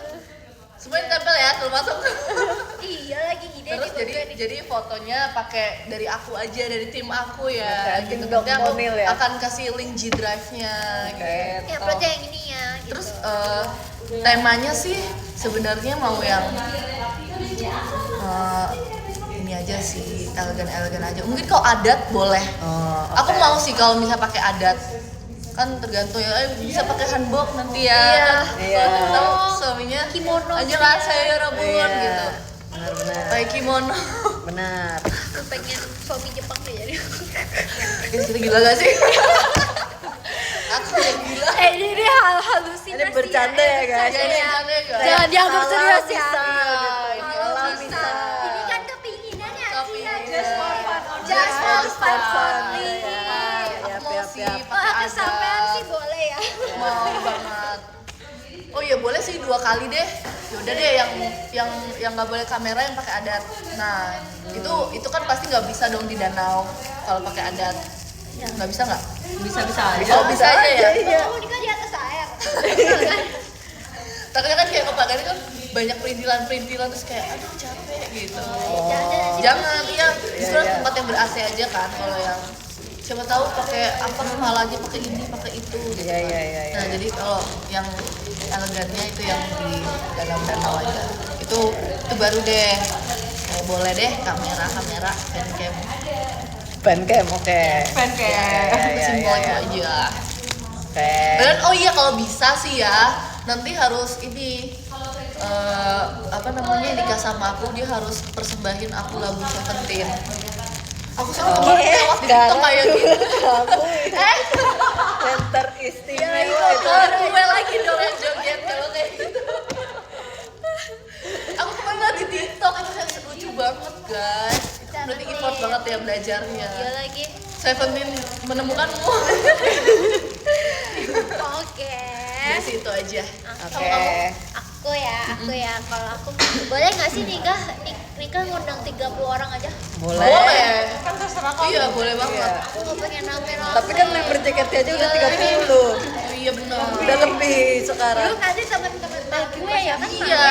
[SPEAKER 1] Semuanya tempel ya, termasuk.
[SPEAKER 3] Iya lagi ide
[SPEAKER 1] Terus jadi fotonya pakai dari aku aja, dari tim aku ya.
[SPEAKER 2] Oke, tim
[SPEAKER 1] Nanti aku
[SPEAKER 2] Dokmonil ya.
[SPEAKER 1] akan kasih link G Drive-nya gitu.
[SPEAKER 3] Ya project yang ini ya. Gitu.
[SPEAKER 1] Terus temanya sih sebenarnya mau yang ini aja sih, elegan aja. Mungkin kalau adat boleh.
[SPEAKER 2] Oh,
[SPEAKER 1] Aku mau sih kalau bisa pakai adat. Kan tergantung ya, bisa pakai hanbok nanti ya.
[SPEAKER 2] Iya.
[SPEAKER 1] Tahu suaminya
[SPEAKER 3] Kimono
[SPEAKER 1] aja
[SPEAKER 3] gitu
[SPEAKER 1] lah
[SPEAKER 3] ya.
[SPEAKER 1] saya rabun
[SPEAKER 2] Iya.
[SPEAKER 1] gitu.
[SPEAKER 2] Benar.
[SPEAKER 1] Pakai kimono.
[SPEAKER 2] Benar.
[SPEAKER 3] Aku pengen suami Jepang deh jadi.
[SPEAKER 1] Guys, kita gila gak sih? Aku yang gila.
[SPEAKER 3] Ini hal halusinasi.
[SPEAKER 2] Ini bercanda ya, guys.
[SPEAKER 1] Jangan
[SPEAKER 3] Jangan,
[SPEAKER 1] guys.
[SPEAKER 3] jangan dianggap serius ya.
[SPEAKER 1] Salah
[SPEAKER 3] bisa. Ini kan kepinginannya sih ya.
[SPEAKER 1] Just for fun.
[SPEAKER 3] Just for fun only.
[SPEAKER 2] Yap,
[SPEAKER 1] Aku mau
[SPEAKER 2] yap,
[SPEAKER 1] sih
[SPEAKER 2] yap.
[SPEAKER 1] pakai
[SPEAKER 3] Wah,
[SPEAKER 1] adat.
[SPEAKER 3] kesampean sih boleh ya.
[SPEAKER 1] Mau banget. Oh iya boleh sih 2 kali deh. Yaudah deh yang nggak boleh kamera yang pakai adat. Nah itu kan pasti nggak bisa dong di danau kalau pakai adat. Nggak bisa nggak?
[SPEAKER 4] Bisa
[SPEAKER 1] Oh bisa aja ya.
[SPEAKER 2] Iya.
[SPEAKER 3] Oh, ini kan di atas air.
[SPEAKER 1] Takutnya kan kayak kepagani kan banyak perintilan terus kayak aduh capek gitu. Jangan ya justru tempat yang ber-AC aja kan kalau yang siapa tahu pakai apa malah aja pakai ini pakai itu gitu
[SPEAKER 2] Iya,
[SPEAKER 1] kan.
[SPEAKER 2] iya, iya, iya.
[SPEAKER 1] Nah jadi kalau yang elegannya itu yang di dalam danau aja itu baru deh. Boleh deh kamera fancam
[SPEAKER 2] Bandcamp, oke.
[SPEAKER 4] pancake.
[SPEAKER 1] simpel itu aja.
[SPEAKER 2] Oke.
[SPEAKER 1] Dan oh iya kalau bisa sih ya nanti harus ini apa namanya nikah sama aku dia harus persembahin aku lagu Seventeen. Aku suka banget lewat sekarang
[SPEAKER 2] kayak
[SPEAKER 1] juga kamu yang teristimewa itu.
[SPEAKER 2] gue lagi dong yang joget kalau kayak gitu. Aku kemarin liat di TikTok itu yang lucu banget guys. Itu berarti effort banget ya belajarnya.
[SPEAKER 3] Iya lagi.
[SPEAKER 2] Seventeen menemukanmu.
[SPEAKER 3] Oke.
[SPEAKER 2] Jadi situ aja.
[SPEAKER 1] Oke.
[SPEAKER 3] Aku ya. Kalau aku boleh nggak sih nikah ngundang 30 orang aja?
[SPEAKER 1] Boleh.
[SPEAKER 4] Kan terserah kamu.
[SPEAKER 2] Iya boleh banget.
[SPEAKER 1] Iya.
[SPEAKER 3] Aku nggak pengen rame-rame.
[SPEAKER 1] Tapi kan member JKT aja udah 30.
[SPEAKER 2] Oh, iya benar.
[SPEAKER 1] Udah lebih sekarang.
[SPEAKER 3] Belum nanti teman-teman gue ya kan
[SPEAKER 2] Iya.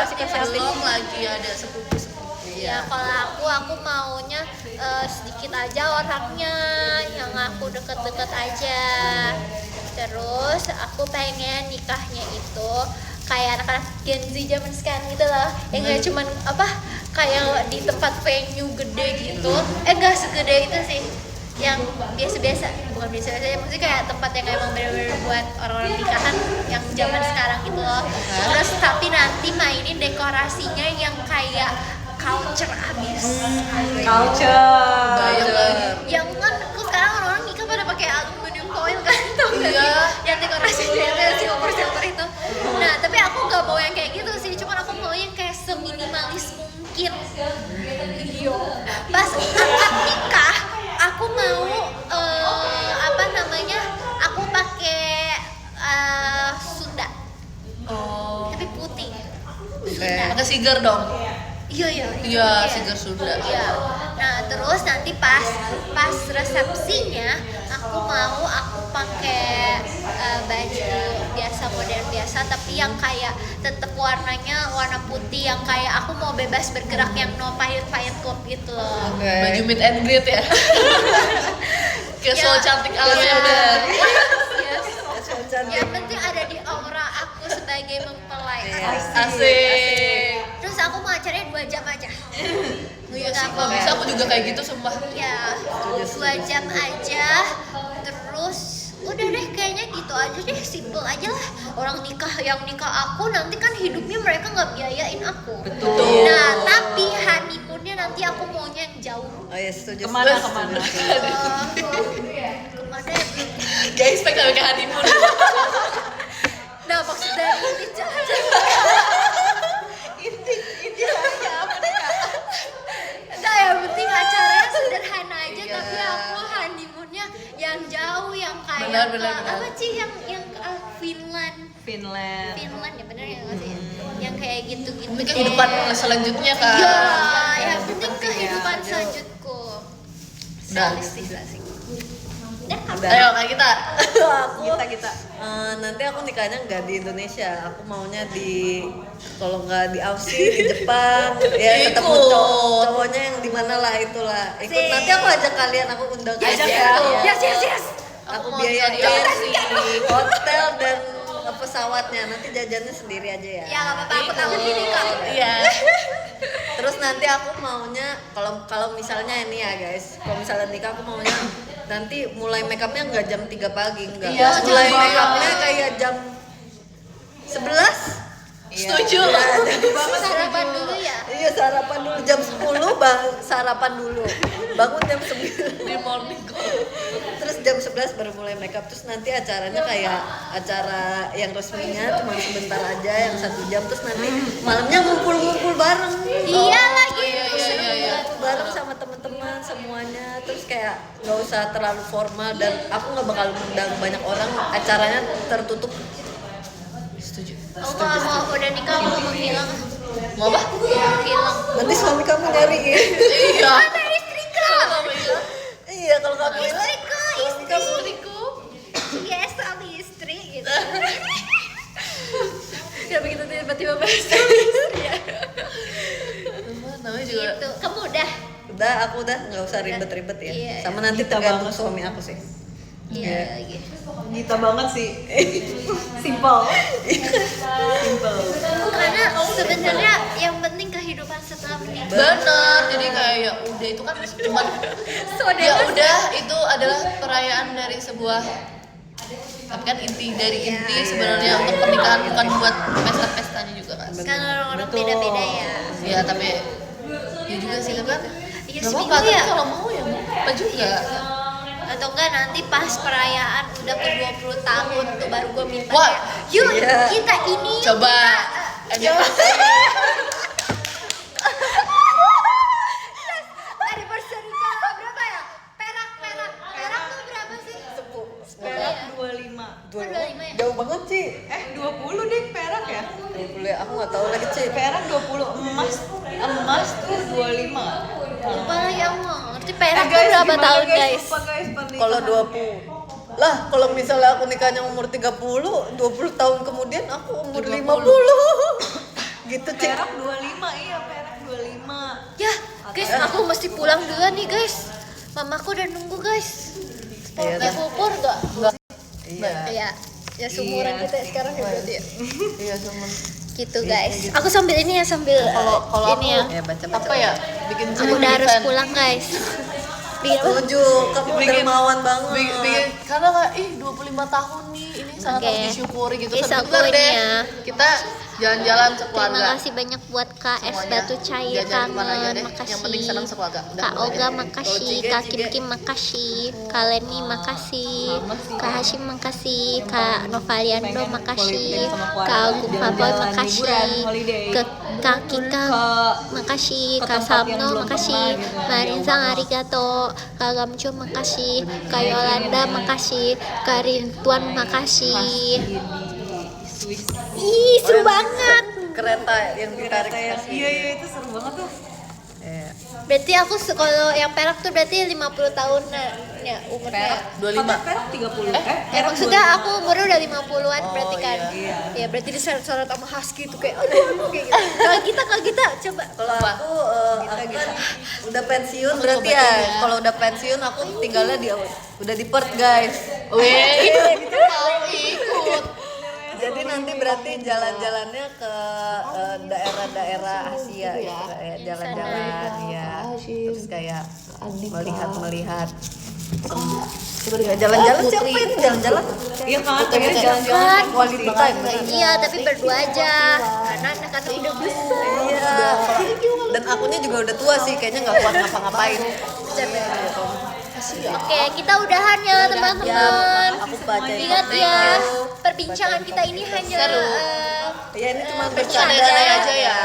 [SPEAKER 3] kasih
[SPEAKER 2] Belum lagi ada sepupu-sepupu.
[SPEAKER 3] Ya kalau aku maunya sedikit aja orangnya, yang aku deket-deket aja. Terus aku pengen nikahnya itu kayak anak-anak Gen Z zaman sekarang gitu loh, yang nggak cuman kayak di tempat venue gede gitu, nggak segede itu sih, yang biasa-biasa, bukan biasa-biasa ya, maksudnya kayak tempat yang emang bener-bener buat orang-orang nikahan yang zaman sekarang gitu loh. Terus tapi nanti mainin dekorasinya yang kayak culture abis.
[SPEAKER 4] Culture.
[SPEAKER 2] Bayang lagi.
[SPEAKER 3] Yang kan kok sekarang orang-orang nikah pada pakai aluminium foil kan, tau gak sih?
[SPEAKER 2] Iya.
[SPEAKER 3] Yang dekorasinya itu yang silver itu. Nah tapi aku nggak mau yang kayak gitu sih, cuman aku mau yang kayak seminimalis mungkin. Iya. Pas akad nikah, aku mau aku pakai Sunda,
[SPEAKER 2] Oh.
[SPEAKER 3] tapi putih.
[SPEAKER 1] Oke.
[SPEAKER 2] Pakai sigar dong.
[SPEAKER 3] Iya.
[SPEAKER 2] Iya, sigar Sunda.
[SPEAKER 3] Iya. Nah, terus nanti pas resepsinya aku pakai baju biasa modern biasa tapi yang kayak tetap warnanya warna putih, yang kayak aku mau bebas bergerak, yang no pahit club gitu loh.
[SPEAKER 1] Oke.
[SPEAKER 2] Baju meet and greet ya. Kayak
[SPEAKER 3] Ya.
[SPEAKER 2] so cantik ala
[SPEAKER 3] Iya.
[SPEAKER 2] udah.
[SPEAKER 3] Yes.
[SPEAKER 1] Cantik.
[SPEAKER 3] Yang penting ada di aura aku sebagai mempelai.
[SPEAKER 1] Iya.
[SPEAKER 2] Asik.
[SPEAKER 3] Terus aku mau acaranya 2 jam aja.
[SPEAKER 2] Iya sih, kalau bisa aku juga kayak gitu sumpah.
[SPEAKER 3] Ya, 2 jam aja. Terus udah deh, kayaknya gitu aja deh, simple aja lah. Orang yang nikah aku nanti kan hidupnya mereka nggak biayain aku.
[SPEAKER 2] Betul.
[SPEAKER 3] Nah, tapi honeymoonnya nanti aku maunya yang jauh.
[SPEAKER 1] Oh ya setuju.
[SPEAKER 4] Kemana?
[SPEAKER 3] Kemana ya?
[SPEAKER 2] Guys, pengen sampai ke honeymoon.
[SPEAKER 3] Nah, maksud dari ini
[SPEAKER 1] Inti saya apa nih Kak?
[SPEAKER 3] nah, yang penting acaranya sederhana aja,
[SPEAKER 2] Iya.
[SPEAKER 3] tapi aku honeymoonnya yang jauh, yang kayak
[SPEAKER 2] Benar.
[SPEAKER 3] apa sih yang Finland
[SPEAKER 4] Finland.
[SPEAKER 3] ya, bener ya nggak sih? Yang kayak gitu-gitu.
[SPEAKER 2] Ini kehidupan selanjutnya kan.
[SPEAKER 3] Ya, yang penting kehidupan selanjutku.
[SPEAKER 2] Udah.
[SPEAKER 3] Realistis lah sih.
[SPEAKER 2] Ayo kayak kita.
[SPEAKER 1] Kita nanti aku nikahnya nggak di Indonesia, aku maunya kalau nggak di Aussie di Jepang ya, ketemu
[SPEAKER 2] Ikut.
[SPEAKER 1] cowoknya yang di mana lah itulah ikut.
[SPEAKER 3] Sip.
[SPEAKER 1] Nanti aku ajak kalian, aku undang
[SPEAKER 2] Ajak
[SPEAKER 1] aja
[SPEAKER 2] aku.
[SPEAKER 1] ya.
[SPEAKER 3] Yes.
[SPEAKER 1] Aku
[SPEAKER 2] mau
[SPEAKER 1] biayain
[SPEAKER 2] jadi Aussie.
[SPEAKER 1] hotel dan pesawatnya, nanti jajannya sendiri aja ya.
[SPEAKER 3] Ya nggak apa-apa, aku takut ini kak.
[SPEAKER 2] Iya.
[SPEAKER 1] Terus nanti aku maunya kalau misalnya ini ya guys, kalau misalnya nikah aku maunya nanti mulai make upnya nggak jam 3 pagi, enggak.
[SPEAKER 2] Iya,
[SPEAKER 1] Mulai
[SPEAKER 2] setuju
[SPEAKER 1] make upnya
[SPEAKER 2] banget.
[SPEAKER 1] kayak jam 11.
[SPEAKER 2] Setuju.
[SPEAKER 3] Sarapan dulu ya.
[SPEAKER 1] Iya, sarapan dulu jam 10, sarapan dulu. Bangun jam 9.
[SPEAKER 2] Di morning call.
[SPEAKER 1] Terus jam 11 baru mulai make up. Terus nanti acaranya kayak acara yang resminya cuma sebentar aja, yang 1 jam. Terus nanti malamnya ngumpul-ngumpul bareng.
[SPEAKER 3] Iya lagi.
[SPEAKER 2] Iya.
[SPEAKER 1] Bareng sama teman-teman semuanya. Terus kayak nggak usah terlalu formal dan aku nggak bakal undang banyak orang. Acaranya tertutup.
[SPEAKER 2] Setuju.
[SPEAKER 3] Aku kalau mau udah nikah aku mau menghilang.
[SPEAKER 2] Mau apa?
[SPEAKER 3] Hilang.
[SPEAKER 1] Nanti suami kamu nyariin.
[SPEAKER 2] Iya.
[SPEAKER 3] Mana istriku?
[SPEAKER 1] Iya, kalau kamu
[SPEAKER 3] Istriku,
[SPEAKER 2] Istriku.
[SPEAKER 3] Yes, suami istri gitu. Kenapa kita tiba-tiba bahas suami istri ya?
[SPEAKER 2] Namanya juga.
[SPEAKER 3] Gitu. Kamu udah?
[SPEAKER 1] aku udah nggak usah ribet-ribet ya.
[SPEAKER 3] Iya.
[SPEAKER 1] Sama nanti
[SPEAKER 4] Kita
[SPEAKER 1] tergantung
[SPEAKER 4] banget.
[SPEAKER 1] suami aku sih.
[SPEAKER 3] Iya lagi.
[SPEAKER 4] Kita banget sih. Simple. Simple.
[SPEAKER 3] Karena sebenarnya yang penting kehidupan setelah menikah.
[SPEAKER 2] Bener, jadi kayak ya udah itu kan cuman ya udah itu adalah perayaan dari sebuah, tapi kan inti dari inti sebenarnya untuk pernikahan bukan buat pesta-pestanya juga kan.
[SPEAKER 3] Kan orang-orang
[SPEAKER 4] Betul.
[SPEAKER 3] beda-beda ya.
[SPEAKER 2] Ya tapi ya juga sih kan.
[SPEAKER 3] Iya
[SPEAKER 2] Gak
[SPEAKER 3] seminggu
[SPEAKER 2] apa-apa, tapi
[SPEAKER 3] ya.
[SPEAKER 2] kalau mau ya mau. apa juga.
[SPEAKER 3] Atau enggak nanti pas perayaan udah ke 20 tahun tuh baru gue minta
[SPEAKER 2] Wah,
[SPEAKER 3] kayak, yuk
[SPEAKER 1] iya.
[SPEAKER 3] kita ini
[SPEAKER 2] Coba
[SPEAKER 3] anniversary ke berapa ya? Perak tuh berapa sih?
[SPEAKER 4] Perak 25.
[SPEAKER 3] 25 ya?
[SPEAKER 1] Jauh banget sih.
[SPEAKER 4] 20 deh perak ya.
[SPEAKER 1] Boleh, aku nggak tahu lagi sih.
[SPEAKER 4] Perak 20, emas tuh 25.
[SPEAKER 3] Lupa lagi aku nggak ngerti perak tuh berapa tahun guys?
[SPEAKER 1] Kalau 20 lah, kalau misalnya aku nikahnya umur 30, 20 tahun kemudian aku umur 50. Gitu, Cik.
[SPEAKER 4] Perak 25, iya perak 25.
[SPEAKER 3] Ya guys, aku mesti pulang dulu nih guys. Mamaku udah nunggu guys.
[SPEAKER 1] Iya,
[SPEAKER 3] Naik pupur gak?
[SPEAKER 1] Iya.
[SPEAKER 3] Iya. Ya seumuran
[SPEAKER 4] Iya.
[SPEAKER 3] kita ya sekarang ya berarti ya.
[SPEAKER 1] Iya, cuman
[SPEAKER 3] Gitu guys. Aku sambil ini ya sambil
[SPEAKER 2] kalau
[SPEAKER 3] ini ya.
[SPEAKER 1] ya baca-baca.
[SPEAKER 2] apa ya? Bikin
[SPEAKER 3] Aku udah harus pulang guys. Bikin apa?
[SPEAKER 1] Setuju, kamu dermawan banget.
[SPEAKER 2] bikin karena kayak 25 tahun nih ini sangat
[SPEAKER 3] Oke.
[SPEAKER 2] harus disyukuri gitu.
[SPEAKER 3] Guys,
[SPEAKER 2] Sebentar
[SPEAKER 3] aku ini
[SPEAKER 2] deh.
[SPEAKER 3] ya.
[SPEAKER 2] Kita jalan-jalan
[SPEAKER 3] Terima
[SPEAKER 2] sekeluarga.
[SPEAKER 3] kasih banyak buat Kak S
[SPEAKER 2] Semuanya.
[SPEAKER 3] Batu Cair
[SPEAKER 2] Jajan kemana aja
[SPEAKER 3] kangen,
[SPEAKER 2] deh.
[SPEAKER 3] makasih.
[SPEAKER 2] Yang penting senang sekeluarga. Udah,
[SPEAKER 3] Kak
[SPEAKER 2] mulai
[SPEAKER 3] Oga
[SPEAKER 2] deh.
[SPEAKER 3] makasih,
[SPEAKER 1] Cige,
[SPEAKER 3] Kak
[SPEAKER 1] Cige.
[SPEAKER 3] Kim makasih, Kak Leni makasih,
[SPEAKER 2] Sama sih.
[SPEAKER 3] Kak Hashim makasih, Kak Novaliando
[SPEAKER 4] Pengen
[SPEAKER 3] makasih,
[SPEAKER 4] holiday sama keluarga,
[SPEAKER 3] Kak Agung Paboy
[SPEAKER 4] jalan-jalan,
[SPEAKER 3] makasih,
[SPEAKER 4] liburan, holiday.
[SPEAKER 3] ke Kak Kika
[SPEAKER 4] Ke-
[SPEAKER 3] makasih,
[SPEAKER 4] ke
[SPEAKER 3] Kak
[SPEAKER 4] tempat yang
[SPEAKER 3] Sabno
[SPEAKER 4] belum
[SPEAKER 3] makasih,
[SPEAKER 4] pernah gitu,
[SPEAKER 3] Kak
[SPEAKER 4] yang
[SPEAKER 3] Rinza
[SPEAKER 4] jauh
[SPEAKER 3] arigato, Kak Gamco makasih, Kak Yolanda makasih, Kak Rintuan makasih.
[SPEAKER 4] Di Swiss.
[SPEAKER 3] Ih, seru banget.
[SPEAKER 1] Kereta yang ditarik
[SPEAKER 4] Iya,
[SPEAKER 1] kasih.
[SPEAKER 4] iya itu seru banget tuh.
[SPEAKER 1] Iya.
[SPEAKER 3] Berarti aku kalau yang perak tuh berarti 50 tahun ya umurnya.
[SPEAKER 1] 25.
[SPEAKER 4] Perak 30.
[SPEAKER 3] Ya maksudnya aku umurnya udah 50-an berarti kan.
[SPEAKER 4] iya.
[SPEAKER 3] Ya berarti diseret-seret sama husky tuh kayak aduh kayak gitu. Kalau kita coba.
[SPEAKER 1] Kalau aku kan udah pensiun berarti ya. Kalau udah pensiun aku tinggalnya udah di Perth, guys.
[SPEAKER 2] Weh, itu mau ikut.
[SPEAKER 1] Jadi nanti berarti jalan-jalannya ke daerah-daerah Asia gitu, kayak jalan-jalan ya. Terus kayak melihat-melihat. Ya, jalan-jalan siapa ini jalan-jalan?
[SPEAKER 4] Iya kan, pengen jalan-jalan
[SPEAKER 3] Kan.
[SPEAKER 1] Quality time.
[SPEAKER 3] Iya, tapi berdua aja. Karena anak-anak udah besar.
[SPEAKER 1] Iya. Dan akunya juga udah tua sih, kayaknya nggak kuat ngapa-ngapain.
[SPEAKER 3] Oke, kita udahan ya teman-teman.
[SPEAKER 1] Aku baca.
[SPEAKER 3] Ingat ya, perbincangan kita ini hanya
[SPEAKER 1] Ya ini cuma
[SPEAKER 3] bercanda
[SPEAKER 1] bercanda
[SPEAKER 2] aja ya.